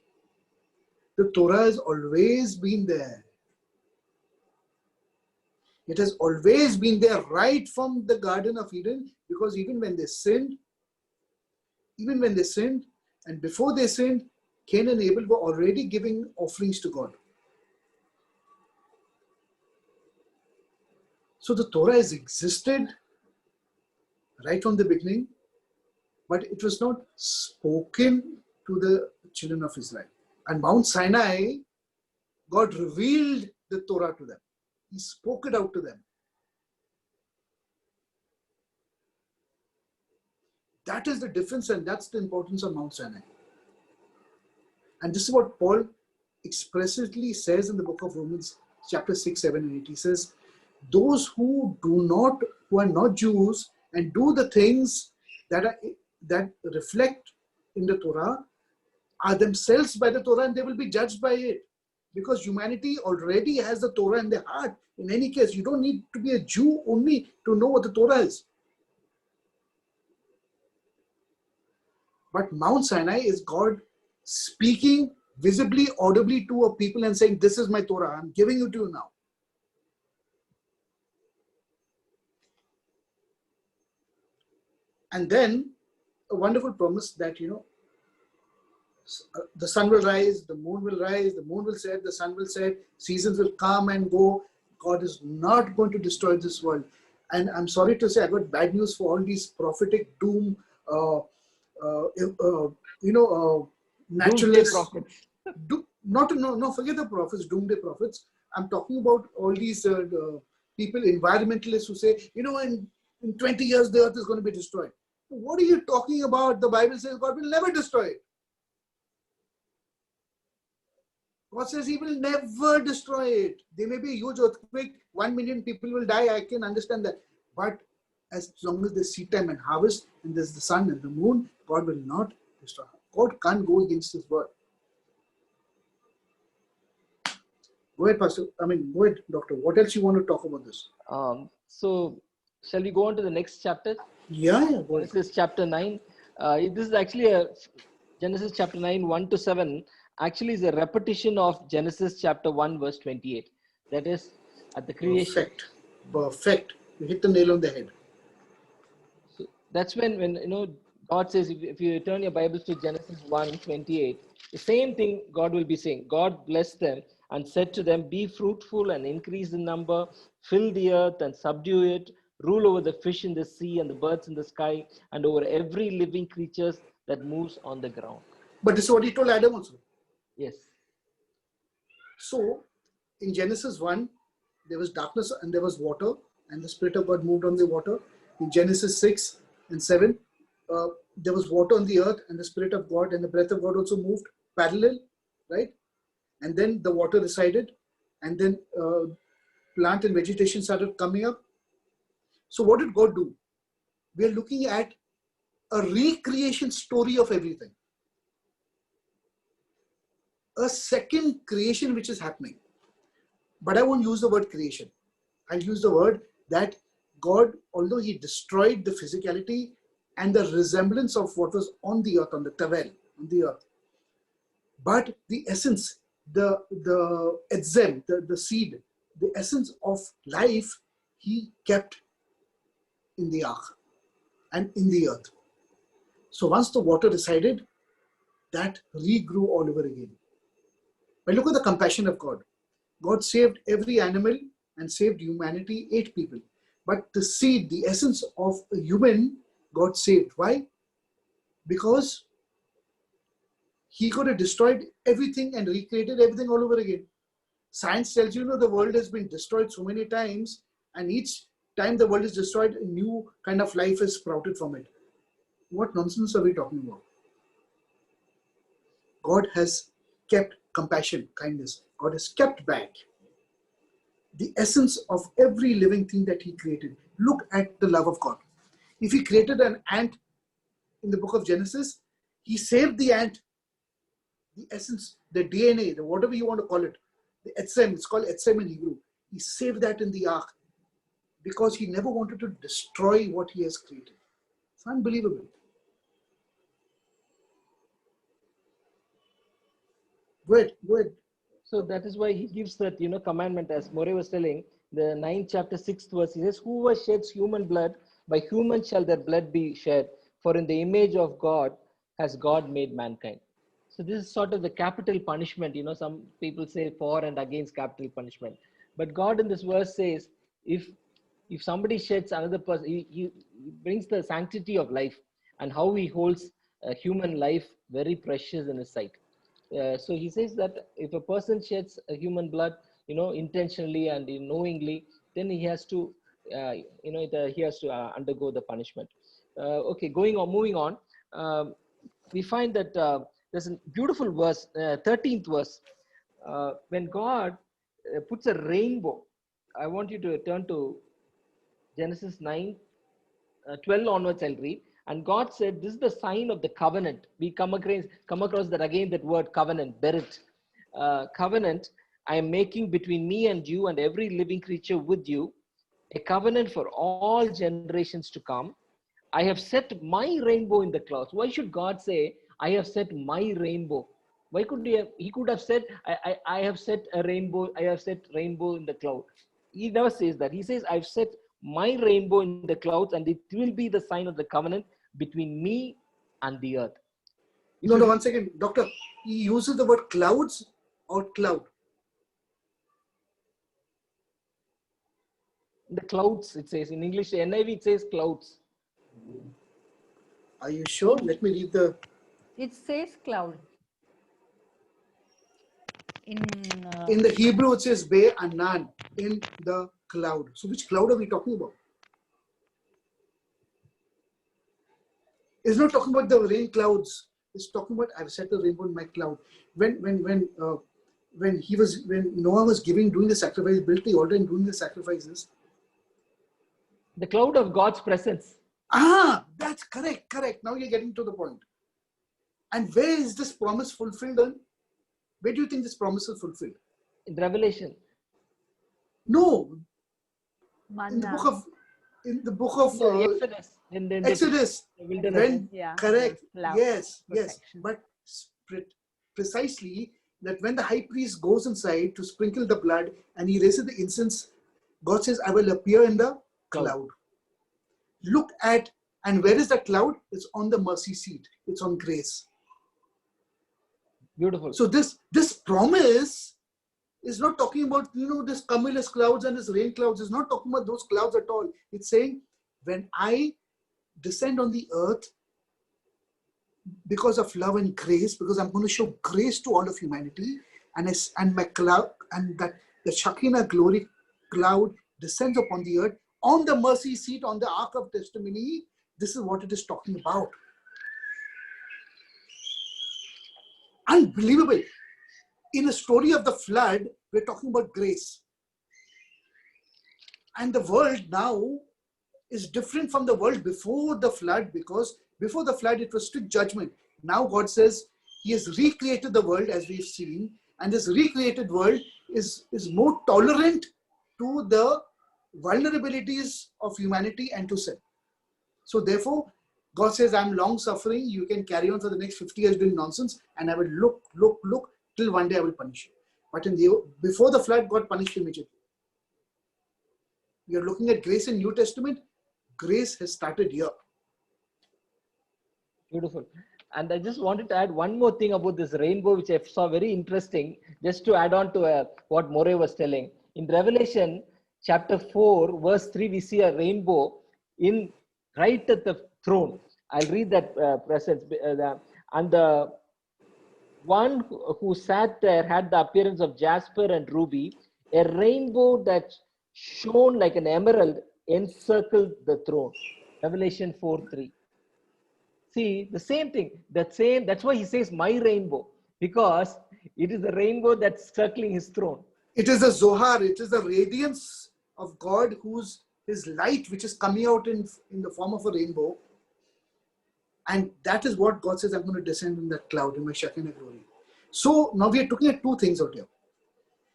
the Torah has always been there. It has always been there right from the Garden of Eden, because even when they sinned, and before they sinned, Cain and Abel were already giving offerings to God. So the Torah has existed right from the beginning, but it was not spoken to the children of Israel. And Mount Sinai, God revealed the Torah to them. He spoke it out to them. That is the difference, and that's the importance of Mount Sinai. And this is what Paul expressly says in the book of Romans, chapter 6, 7, and 8. He says, those who are not Jews and do the things that reflect in the Torah are themselves by the Torah, and they will be judged by it. Because humanity already has the Torah in their heart. In any case, you don't need to be a Jew only to know what the Torah is. But Mount Sinai is God speaking visibly, audibly to a people and saying, this is my Torah, I'm giving it to you now. And then a wonderful promise that, the sun will rise, the moon will rise, the moon will set, the sun will set, seasons will come and go. God is not going to destroy this world. And I'm sorry to say, I got bad news for all these prophetic doom, naturalists. Forget the prophets, doomsday prophets. I'm talking about all these people, environmentalists who say, in 20 years the earth is going to be destroyed. What are you talking about? The Bible says God will never destroy it. God says he will never destroy it. There may be a huge earthquake, 1 million people will die, I can understand that. But as long as there's seed time and harvest, and there's the sun and the moon, God will not destroy. God can't go against his word. Go ahead, Pastor. Go ahead, Doctor. What else you want to talk about this? So, shall we go on to the next chapter? Yeah. Genesis chapter 9. This is actually Genesis chapter 9, 1 to 7. Actually is a repetition of Genesis chapter 1, verse 28. That is at the creation. Perfect. You hit the nail on the head. So that's when God says, if you turn your Bibles to Genesis 1, 28, the same thing God will be saying. God blessed them and said to them, be fruitful and increase in number, fill the earth and subdue it, rule over the fish in the sea and the birds in the sky, and over every living creature that moves on the ground. But this is what he told Adam also. Yes. So, in Genesis 1, there was darkness and there was water, and the Spirit of God moved on the water. In Genesis 6 and 7, there was water on the earth, and the Spirit of God and the breath of God also moved parallel, right? And then the water receded, and then plant and vegetation started coming up. So what did God do? We are looking at a recreation story of everything. A second creation which is happening. But I won't use the word creation. I'll use the word that God, although he destroyed the physicality and the resemblance of what was on the earth, on the tavel, on the earth, but the essence, the edzem, the seed, the essence of life, he kept in the ark and in the earth. So once the water receded, that regrew all over again. But look at the compassion of God. God saved every animal and saved humanity, 8 people. But the seed, the essence of a human, God saved. Why? Because he could have destroyed everything and recreated everything all over again. Science tells you, the world has been destroyed so many times, and each time the world is destroyed, a new kind of life is sprouted from it. What nonsense are we talking about? God has kept compassion, kindness. God has kept back the essence of every living thing that he created. Look at the love of God. If he created an ant in the book of Genesis, he saved the ant, the essence, the DNA, the whatever you want to call it, the etzem, it's called etzem in Hebrew. He saved that in the ark because he never wanted to destroy what he has created. It's unbelievable. Go ahead. So that is why he gives that, commandment, as More was telling, the 9th chapter 6th verse. He says, whoever sheds human blood, by human shall their blood be shed. For in the image of God has God made mankind. So this is sort of the capital punishment. Some people say for and against capital punishment. But God in this verse says, if somebody sheds another person, he brings the sanctity of life and how he holds a human life very precious in his sight. So he says that if a person sheds a human blood, intentionally and knowingly, then he has to, he has to undergo the punishment. Okay, moving on. We find that there's a beautiful verse, 13th verse, when God puts a rainbow. I want you to turn to Genesis 9, 12 onwards. I'll read. And God said, this is the sign of the covenant. We come across that again, that word covenant, berit. Covenant I am making between me and you and every living creature with you, a covenant for all generations to come. I have set my rainbow in the clouds. Why should God say, I have set my rainbow? Why could he could have said, I have set a rainbow, I have set rainbow in the cloud. He never says that. He says, I've set my rainbow in the clouds, and it will be the sign of the covenant between me and the earth. No, 1 second. Doctor, he uses the word clouds or cloud? The clouds, it says. In English, NIV, it says clouds. Are you sure? Let me read the... It says cloud. In the Hebrew, it says Be Anan, in the cloud. So which cloud are we talking about? It's not talking about the rain clouds. It's talking about I've set the rainbow in my cloud. When Noah was doing the sacrifice, built the altar and doing the sacrifices. The cloud of God's presence. That's correct. Now you're getting to the point. And where is this promise fulfilled then? Where do you think this promise is fulfilled? In Revelation. No. Manna. In the book of Exodus. Exodus. When, correct. Cloud. Yes. Protection. But precisely that when the high priest goes inside to sprinkle the blood and he raises the incense, God says, I will appear in the cloud. Look at, and where is that cloud? It's on the mercy seat. It's on grace. Beautiful. So this promise is not talking about, this cumulus clouds and this rain clouds. It's not talking about those clouds at all. It's saying, when I descend on the earth because of love and grace, because I'm going to show grace to all of humanity, and my cloud, and that the Shekinah glory cloud descends upon the earth, on the mercy seat, on the ark of testimony, this is what it is talking about. Unbelievable. In a story of the flood, we're talking about grace. And the world now is different from the world before the flood, because before the flood, it was strict judgment. Now God says he has recreated the world, as we've seen, and this recreated world is more tolerant to the vulnerabilities of humanity and to sin. So therefore, God says, I'm long suffering. You can carry on for the next 50 years doing nonsense, and I will look till one day I will punish you. But before the flood, God punished immediately. You're looking at grace in New Testament. Grace has started here. Beautiful. And I just wanted to add one more thing about this rainbow, which I saw very interesting, just to add on to what More was telling. In Revelation chapter 4, verse 3, we see a rainbow right at the throne. I'll read that presence. And the one who sat there had the appearance of jasper and ruby. A rainbow that shone like an emerald encircled the throne. Revelation 4:3. See, the same thing. That's why he says my rainbow, because it is the rainbow that's circling his throne. It is the Zohar. It is the radiance of God whose his light which is coming out in the form of a rainbow. And that is what God says, I'm going to descend in that cloud in my Shekinah glory. So now we are looking at two things out here.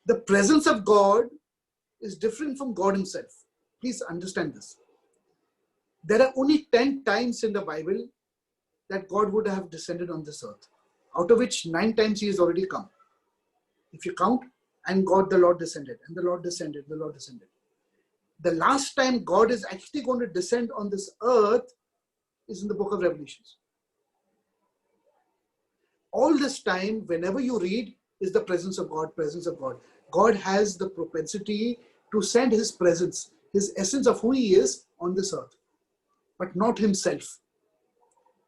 The presence of God is different from God himself. Please understand this. There are only 10 times in the Bible that God would have descended on this earth, out of which 9 times he has already come. If you count, and God, the Lord descended, and the Lord descended, the Lord descended. The last time God is actually going to descend on this earth is in the book of Revelations. All this time, whenever you read, is the presence of God, presence of God. God has the propensity to send his presence, his essence of who he is on this earth, but not himself.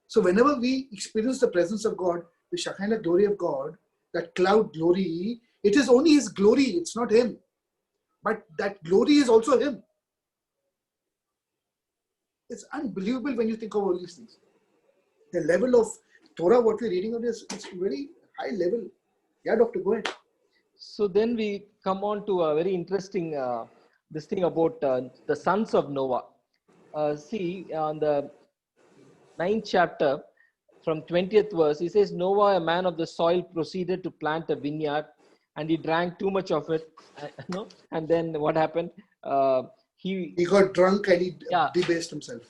So whenever we experience the presence of God, the Shekinah glory of God, that cloud glory, it is only his glory, it's not him. But that glory is also him. It's unbelievable when you think of all these things. The level of Torah, what we're reading on this, it's very high level. Yeah, Doctor, go ahead. So then we come on to a very interesting this thing about the sons of Noah. See, on the 9th chapter, from 20th verse, he says, Noah, a man of the soil, proceeded to plant a vineyard, and he drank too much of it. And then what happened? He got drunk and he debased himself.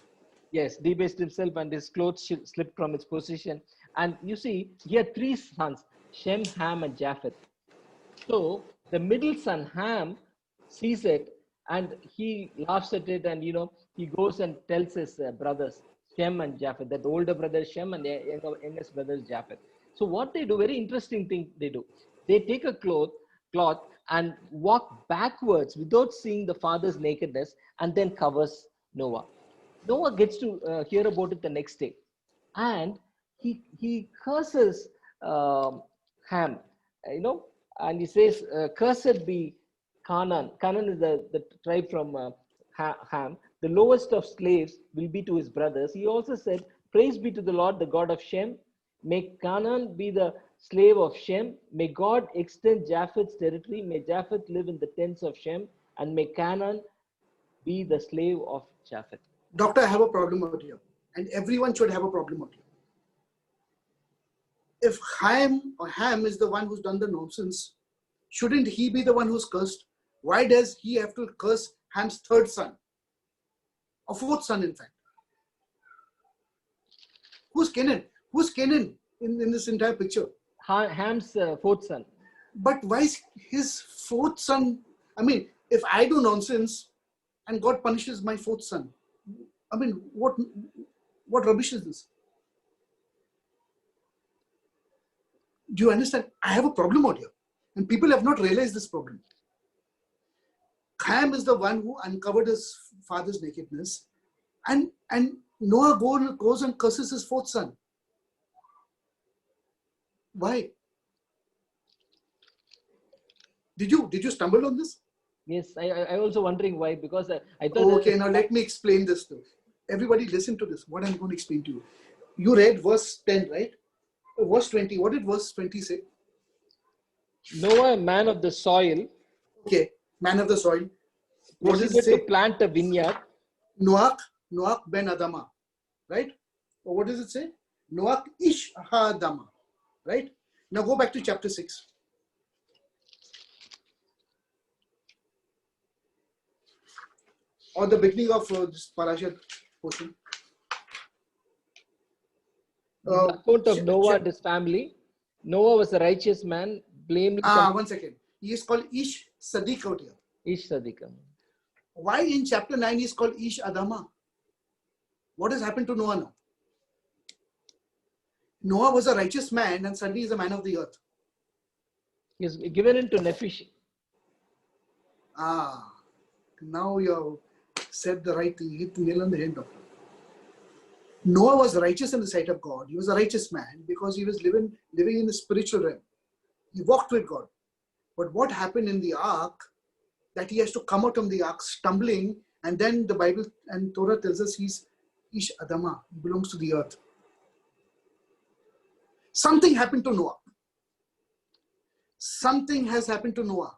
Yes, debased himself, and his clothes slipped from its position. And you see, he had 3 sons, Shem, Ham, and Japheth. So the middle son, Ham, sees it, and he laughs at it, and he goes and tells his brothers, Shem and Japheth, that the older brother Shem and the youngest brother is Japheth. So what they do, very interesting thing they do. They take a cloth and walk backwards without seeing the father's nakedness, and then covers Noah. Noah gets to hear about it the next day, and he curses Ham, and he says, "Cursed be Canaan." Canaan is the tribe from Ham. The lowest of slaves will be to his brothers. He also said, "Praise be to the Lord, the God of Shem. May Canaan be the slave of Shem. May God extend Japheth's territory. May Japheth live in the tents of Shem, and may Canaan be the slave of Japheth." Doctor, I have a problem out here, and everyone should have a problem out here. If Ham is the one who's done the nonsense, shouldn't he be the one who's cursed? Why does he have to curse Ham's 3rd son? Or 4th son, in fact. Who's Canaan? Who's Canaan in this entire picture? Ham's 4th son. But why is his 4th son? I mean, if I do nonsense and God punishes my 4th son, I mean, what rubbish is this? Do you understand? I have a problem out here. And people have not realized this problem. Ham is the one who uncovered his father's nakedness. And Noah goes and curses his 4th son. Why? Did you stumble on this? Yes, I also wondering why, because I thought... Okay, now let me explain this to everybody. Listen to this, what I'm going to explain to you. You read verse 10, right? Verse 20. What did verse 20 say? Noah, a man of the soil. Okay, man of the soil. What does it proceeded say? to plant a vineyard. Noach ben Adama. Right? Or what does it say? Noach ish ha-Adama. Right? Now go back to chapter 6. Or the beginning of this parashat portion. The account of Noah and his family. Noah was a righteous man, blameless. 1 second. He is called Ish Sadiq out here. Ish Sadiq. Why in chapter 9 he is called Ish Adama? What has happened to Noah now? Noah was a righteous man and suddenly he is a man of the earth. He is given into Nephish. Now you have said the right thing. You hit the nail on the head, Doctor. Noah was righteous in the sight of God. He was a righteous man because he was living in the spiritual realm. He walked with God. But what happened in the ark, that he has to come out from the ark stumbling, and then the Bible and Torah tells us he's Ish Adama. He belongs to the earth. Something happened to Noah. Something has happened to Noah.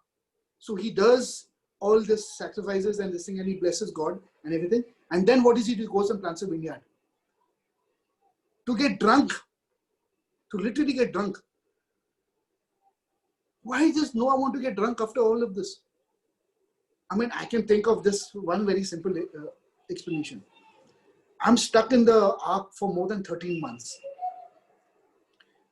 So he does all this sacrifices and this thing, and he blesses God and everything. And then what does he do? He goes and plants a vineyard. To get drunk. To literally get drunk. Why does Noah want to get drunk after all of this? I mean, I can think of this one very simple explanation. I'm stuck in the ark for more than 13 months.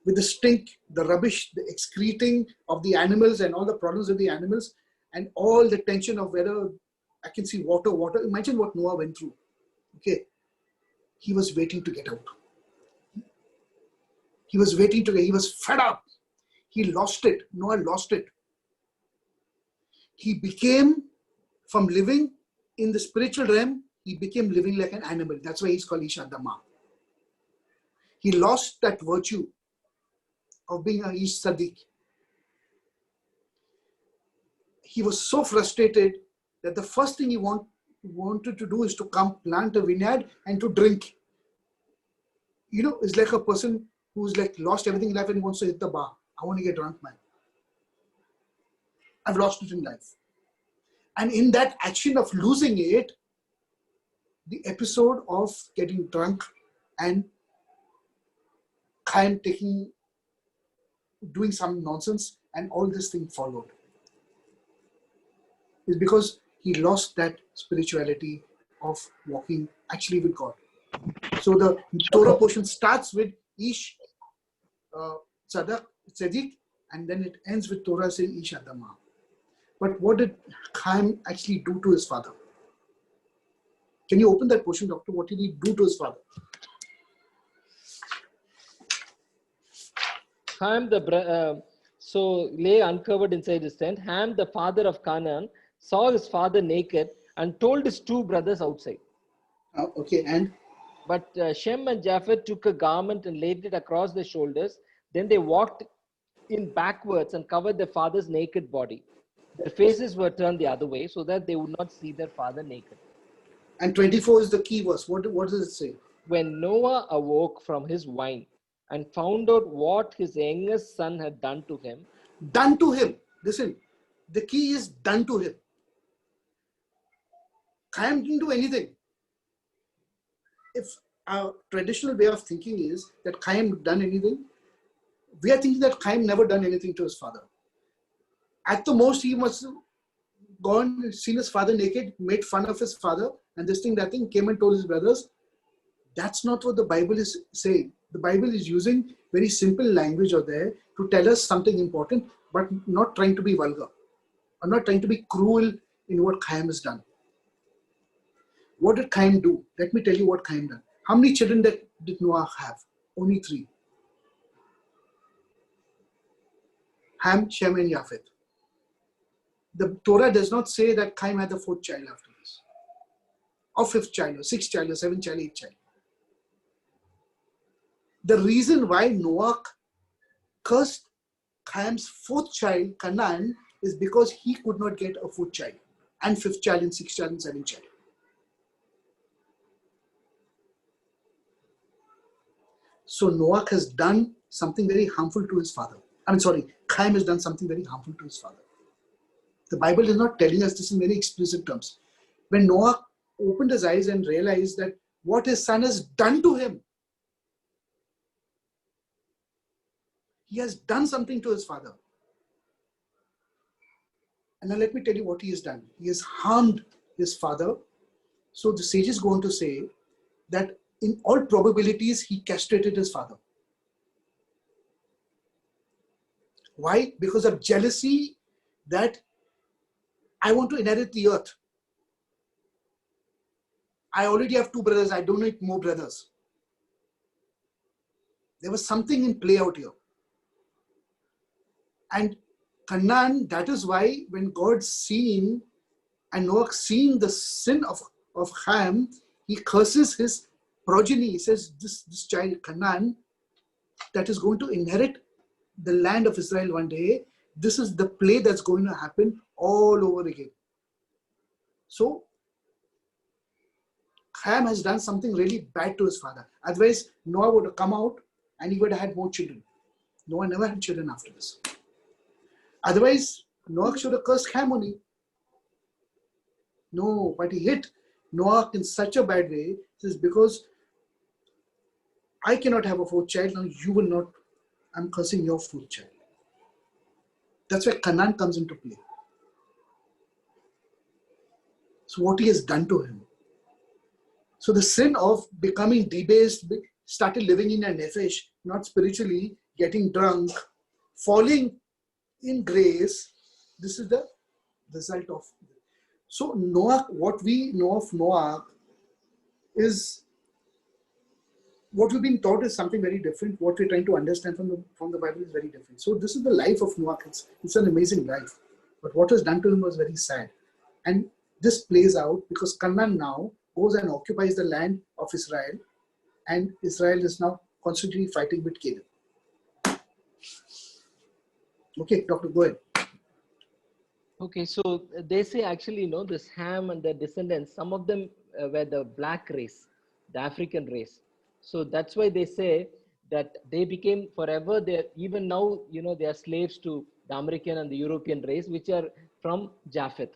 With the stink, the rubbish, the excreting of the animals and all the problems with the animals and all the tension of whether I can see water. Imagine what Noah went through. Okay. He was waiting to get out. He was fed up. He lost it. Noah lost it. He became, from living in the spiritual realm, he became living like an animal. That's why he's called Ish Adama. He lost that virtue of being an Ish Sadiq. He was so frustrated that the first thing he wanted to do is to come plant a vineyard and to drink. You know, it's like a person who's like lost everything in life and he wants to hit the bar. I want to get drunk, man. I've lost it in life. And in that action of losing it, the episode of getting drunk and Chaim doing some nonsense and all this thing followed. Is because he lost that spirituality of walking actually with God. So the Torah portion starts with Ish Tzaddik, and then it ends with Torah saying Ish Adama. But what did Chaim actually do to his father? Can you open that portion, Doctor? What did he do to his father? Ham, so lay uncovered inside his tent. Ham, the father of Canaan, saw his father naked and told his two brothers outside. Okay, and? But Shem and Japheth took a garment and laid it across their shoulders. Then they walked in backwards and covered their father's naked body. Their faces were turned the other way so that they would not see their father naked. And 24 is the key verse. What does it say? When Noah awoke from his wine and found out what his youngest son had done to him. Done to him. Listen, the key is done to him. Chaim didn't do anything. If our traditional way of thinking is that Chaim done anything, we are thinking that Chaim never done anything to his father. At the most, he must have gone, seen his father naked, made fun of his father, and this thing, that thing, came and told his brothers. That's not what the Bible is saying. The Bible is using very simple language out there to tell us something important, but not trying to be vulgar, or not trying to be cruel in what Chaim has done. What did Chaim do? Let me tell you what Chaim done. How many children did Noah have? Only 3. Ham, Shem, and Japheth. The Torah does not say that Chaim had the 4th child after this, or 5th child, or 6th child, or 7th child, 8th child. The reason why Noah cursed Chaim's 4th child, Canaan, is because he could not get a 4th child, and 5th child, and 6th child, and 7th child. So Noah has done something very harmful to his father. Chaim has done something very harmful to his father. The Bible is not telling us this in very explicit terms. When Noah opened his eyes and realized that what his son has done to him, he has done something to his father. And now let me tell you what he has done. He has harmed his father. So the sages go on to say that in all probabilities, he castrated his father. Why? Because of jealousy that I want to inherit the earth. I already have 2 brothers. I don't need more brothers. There was something in play out here. And Canaan, that is why when God seen and Noah seen the sin of Ham, he curses his progeny. He says, this child, Canaan, that is going to inherit the land of Israel one day, this is the play that's going to happen all over again. So, Ham has done something really bad to his father. Otherwise, Noah would have come out and he would have had more children. Noah never had children after this. Otherwise, Noah should have cursed Ham only. No, but he hit Noah in such a bad way. This is because I cannot have a fourth child. Now you will not. I'm cursing your fourth child. That's where Canaan comes into play. So what he has done to him. So the sin of becoming debased, started living in a nefesh, not spiritually, getting drunk, falling in grace. This is the result of. So Noah, what we know of Noah is, what we've been taught is something very different. What we're trying to understand from the Bible is very different. So this is the life of Noah. It's an amazing life. But what was done to him was very sad. And this plays out because Canaan now goes and occupies the land of Israel. And Israel is now constantly fighting with Canaan. Okay, Doctor, go ahead. Okay, so they say actually, this Ham and their descendants, some of them were the black race, the African race. So that's why they say that they became forever, even now, they are slaves to the American and the European race, which are from Japheth.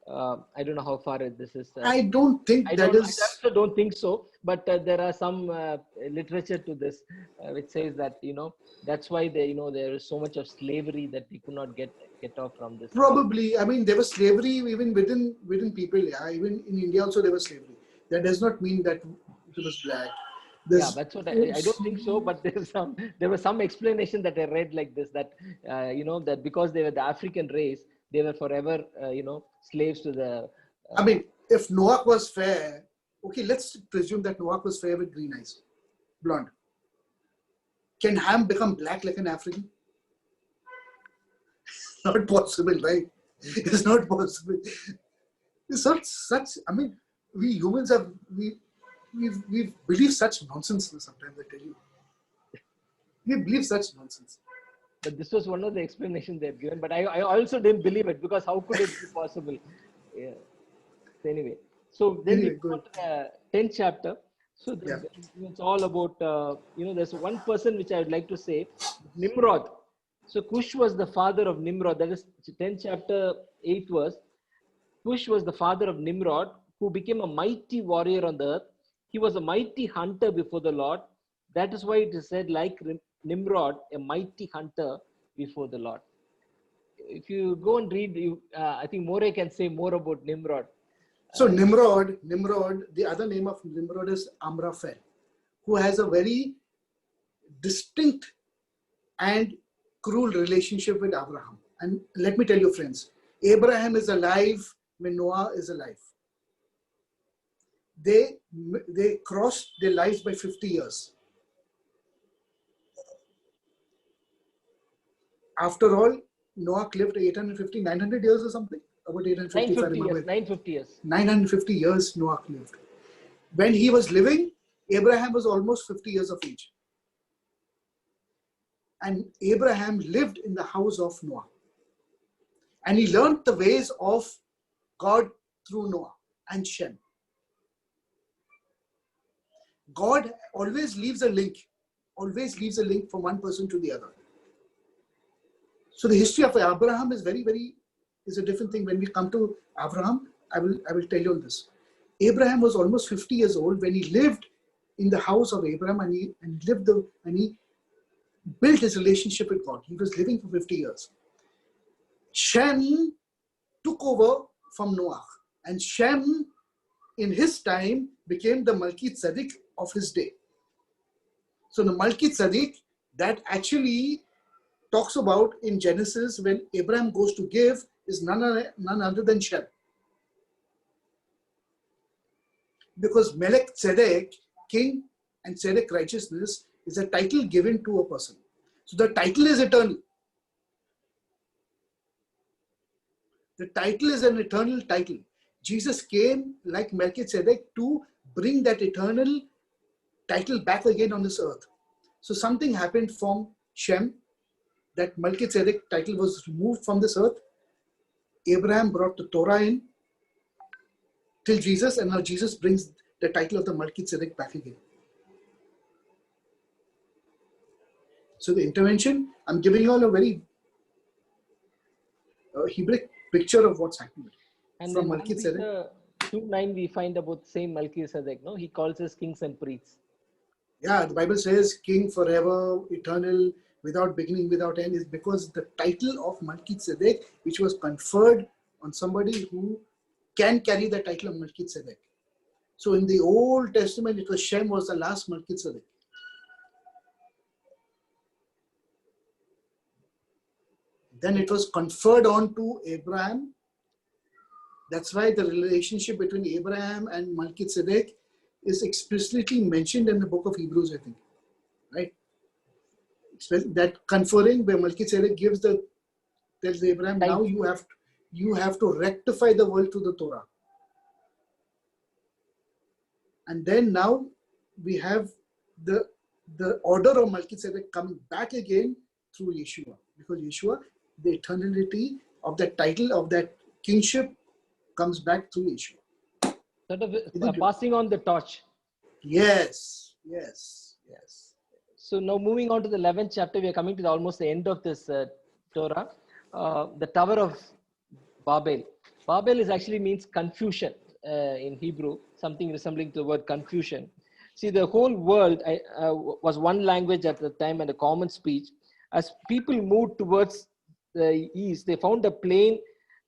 I don't know how far this is. I don't think I also don't think so, but there are some literature to this which says that, that's why there is so much of slavery that they could not get off from this. Probably. I mean, there was slavery even within people. Yeah, even in India also there was slavery. That does not mean that it was black. That's what I don't think so, but there was some explanation that I read like this, that, that because they were the African race, they were forever, slaves to the... I mean, if Noah was fair, okay, let's presume that Noah was fair with green eyes, blonde. Can Ham become black like an African? Not possible, right? It's not possible. It's not such, I mean, we humans have, we believe such nonsense sometimes, I tell you. We believe such nonsense. But this was one of the explanations they've given, but I also didn't believe it, because how could it be possible? Yeah. So anyway, so then we go to 10th chapter. So it's all about, there's one person which I would like to say, Nimrod. So Cush was the father of Nimrod. That is 10th chapter, 8th verse. Cush was the father of Nimrod, who became a mighty warrior on the earth. He was a mighty hunter before the Lord. That is why it is said, like Nimrod, a mighty hunter before the Lord. If you go and read, I think More can say more about Nimrod. So Nimrod, the other name of Nimrod is Amraphel, who has a very distinct and cruel relationship with Abraham. And let me tell you, friends, Abraham is alive when Noah is alive. They crossed their lives by 50 years. After all, Noah lived 850, 900 years or something. About 850, 950 years. 950 years Noah lived. When he was living, Abraham was almost 50 years of age. And Abraham lived in the house of Noah. And he learned the ways of God through Noah and Shem. God always leaves a link from one person to the other. So the history of Abraham is is a different thing. When we come to Abraham, I will tell you on this. Abraham was almost 50 years old when he lived in the house of Abraham, and he built his relationship with God. He was living for 50 years. Shem took over from Noah, and Shem in his time became the Melchizedek of his day. So the Melchizedek that actually talks about in Genesis when Abraham goes to give is none other than Shem. Because Melchizedek, king, and Tzedek, righteousness, is a title given to a person. So the title is eternal. The title is an eternal title. Jesus came like Melchizedek to bring that eternal title back again on this earth. So something happened from Shem. That Melchizedek title was removed from this earth. Abraham brought the Torah in till Jesus, and now Jesus brings the title of the Melchizedek back again. So the intervention, I'm giving you all a very Hebrew picture of what's happening. And from then Melchizedek. 2:9 we find about the same Melchizedek, no? He calls us kings and priests. Yeah, the Bible says king forever, eternal, without beginning, without end, is because the title of Melchizedek, which was conferred on somebody who can carry the title of Melchizedek. So in the Old Testament, it was Shem was the last Melchizedek. Then it was conferred on to Abraham. That's why the relationship between Abraham and Melchizedek is explicitly mentioned in the book of Hebrews, I think. Right? That conferring where Melchizedek tells Abraham, now you have to rectify the world through the Torah. And then now we have the order of Melchizedek coming back again through Yeshua. Because Yeshua, the eternality of that title, of that kingship, comes back through Yeshua. Sort of passing on the torch. Yes. So now moving on to the 11th chapter, we are coming to almost the end of this Torah. The Tower of Babel. Babel actually means confusion in Hebrew, something resembling to the word confusion. See, the whole world was one language at the time and a common speech. As people moved towards the east, they found a plain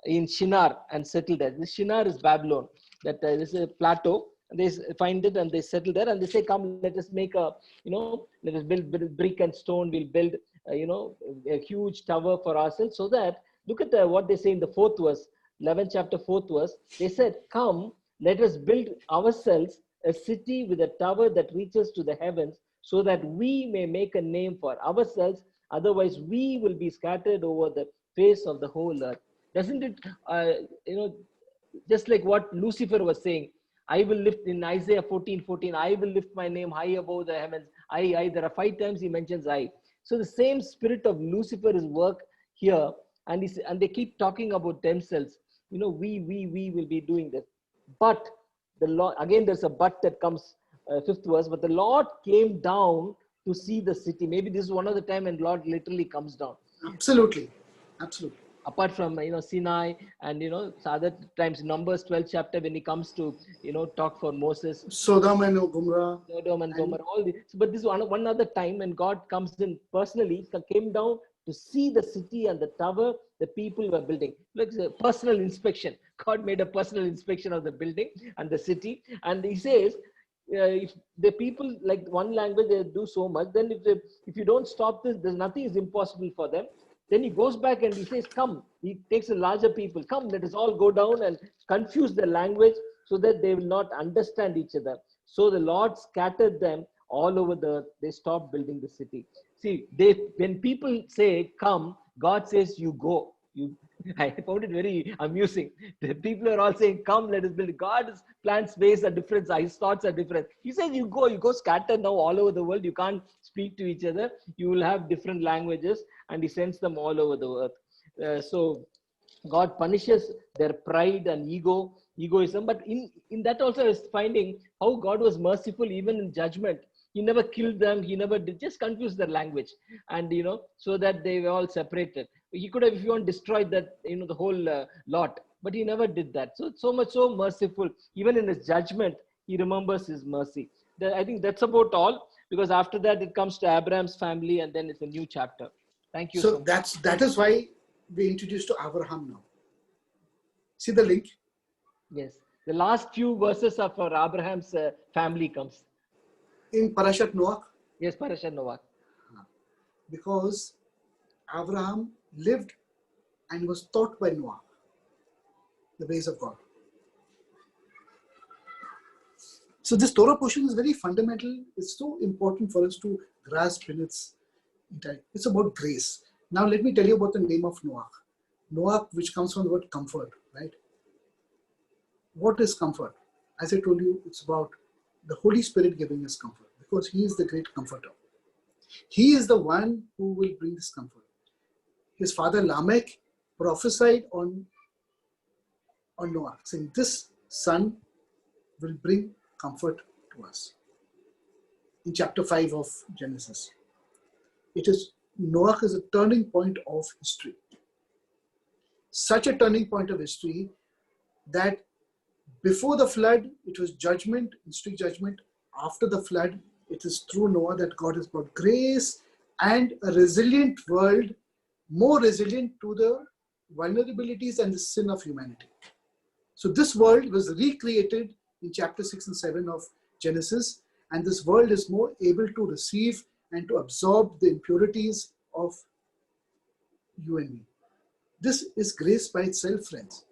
in Shinar and settled there. The Shinar is Babylon. That is a plateau. They find it and they settle there and they say, come, let us make let us build brick and stone. We'll build, a huge tower for ourselves. So that, look at what they say in the 4th verse, 11th chapter, 4th verse. They said, come, let us build ourselves a city with a tower that reaches to the heavens so that we may make a name for ourselves. Otherwise, we will be scattered over the face of the whole earth. Doesn't it, just like what Lucifer was saying, I will lift in Isaiah 14:14, I will lift my name high above the heavens. I, there are 5 times he mentions I. So the same spirit of Lucifer is work here, and they keep talking about themselves. We will be doing this. But the Lord, again, there's a but that comes, 5th verse, but the Lord came down to see the city. Maybe this is one of the time when Lord literally comes down. Absolutely. Apart from Sinai and other times, Numbers 12 chapter, when he comes to talk for Moses, Sodom and Gomorrah, all this. But this is one other time when God comes in personally, came down to see the city and the tower the people were building. Like a personal inspection. God made a personal inspection of the building and the city, and he says, if the people like one language, they do so much, then if you don't stop this, there's nothing is impossible for them. Then he goes back and he says, come, he takes a larger people, come, let us all go down and confuse the language so that they will not understand each other. So the Lord scattered them all over the earth. They stopped building the city. See, when people say, come, God says, you go. I found it very amusing. The people are all saying, come, let us build. God's plans, ways are different. His thoughts are different. He says, you go scatter now all over the world. You can't speak to each other. You will have different languages, and he sends them all over the earth. So God punishes their pride and egoism. But in that also is finding how God was merciful even in judgment. He never killed them. He never did, just confused their language. And, so that they were all separated. He could have, if you want, destroyed that, the whole lot. But he never did that. So much so merciful. Even in his judgment, he remembers his mercy. I think that's about all. Because after that, it comes to Abraham's family, and then it's a new chapter. Thank you. So that is why we introduced to Abraham now. See the link? Yes. The last few verses are for Abraham's family comes. In Parashat Noach? Yes, Parashat Noach. Because Abraham lived and was taught by Noah the ways of God. So this Torah portion is very fundamental. It's so important for us to grasp in its entirety. It's about grace. Now let me tell you about the name of Noah. Noah, which comes from the word comfort, right? What is comfort? As I told you, it's about the Holy Spirit giving us comfort, because he is the great comforter. He is the one who will bring this comfort. His father Lamech prophesied on Noah, saying this son will bring comfort to us. In chapter 5 of Genesis, Noah is a turning point of history. Such a turning point of history that Before the flood, it was judgment, strict judgment. After the flood, it is through Noah that God has brought grace and a resilient world, more resilient to the vulnerabilities and the sin of humanity. So this world was recreated in chapter 6 and 7 of Genesis, and this world is more able to receive and to absorb the impurities of you and me. This is grace by itself, friends.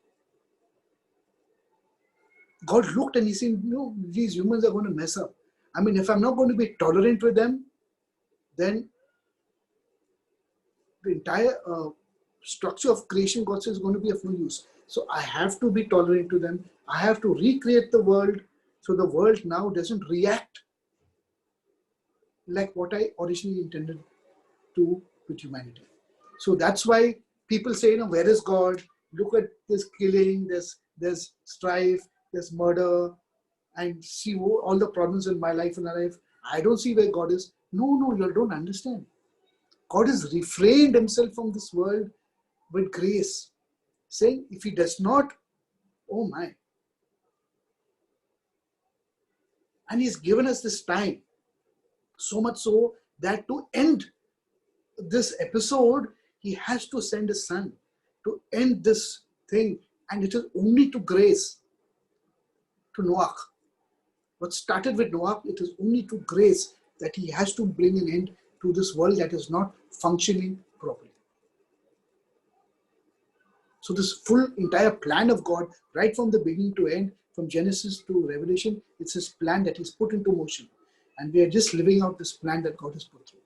God looked and he said, no, these humans are going to mess up. I mean, if I'm not going to be tolerant with them, then the entire structure of creation, God says, is going to be of no use. So I have to be tolerant to them. I have to recreate the world so the world now doesn't react like what I originally intended to with humanity. So that's why people say, where is God? Look at this killing, there's strife, there's murder, and see all the problems in my life and our life. I don't see where God is. No, you don't understand. God has refrained himself from this world with grace, saying if he does not, oh my. And he's given us this time, so much so that to end this episode, he has to send his son to end this thing. And it is only to grace, to Noah. What started with Noah, it is only to grace that he has to bring an end to this world that is not functioning properly. So this full entire plan of God, right from the beginning to end, from Genesis to Revelation, it's his plan that he's put into motion. And we are just living out this plan that God has put through.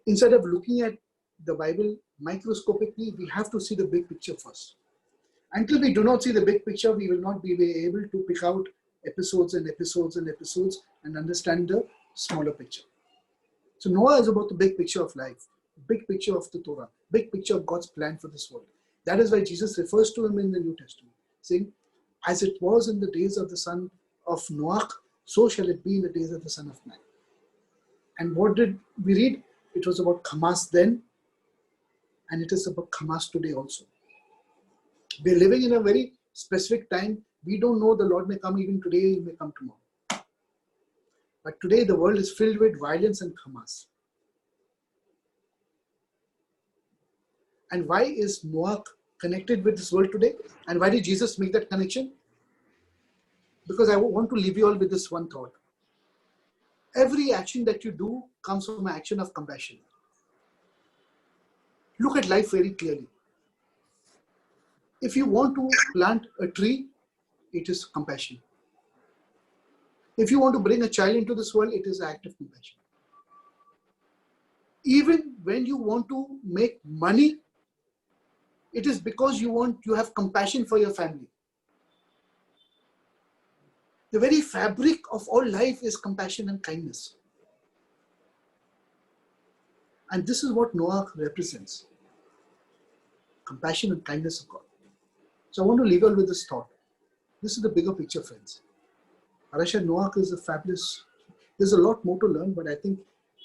Instead of looking at the Bible microscopically, we have to see the big picture first. Until we do not see the big picture, we will not be able to pick out episodes and episodes and episodes and understand the smaller picture. So Noah is about the big picture of life, big picture of the Torah, big picture of God's plan for this world. That is why Jesus refers to him in the New Testament, saying, as it was in the days of the son of Noah, so shall it be in the days of the Son of Man. And what did we read? It was about Hamas then, and it is about Hamas today also. We are living in a very specific time. We don't know, the Lord may come even today, he may come tomorrow. But today the world is filled with violence and Hamas. And why is Noah connected with this world today? And why did Jesus make that connection? Because I want to leave you all with this one thought. Every action that you do comes from an action of compassion. Look at life very clearly. If you want to plant a tree, it is compassion. If you want to bring a child into this world, it is an act of compassion. Even when you want to make money, it is because you have compassion for your family. The very fabric of all life is compassion and kindness. And this is what Noah represents. Compassion and kindness of God. So I want to leave you all with this thought. This is the bigger picture, friends. Arasha, Noah is a fabulous, there's a lot more to learn, but I think,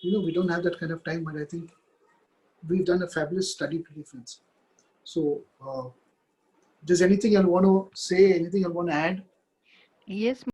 we don't have that kind of time, but I think we've done a fabulous study today, friends. So, does anything I want to say, anything I want to add? Yes,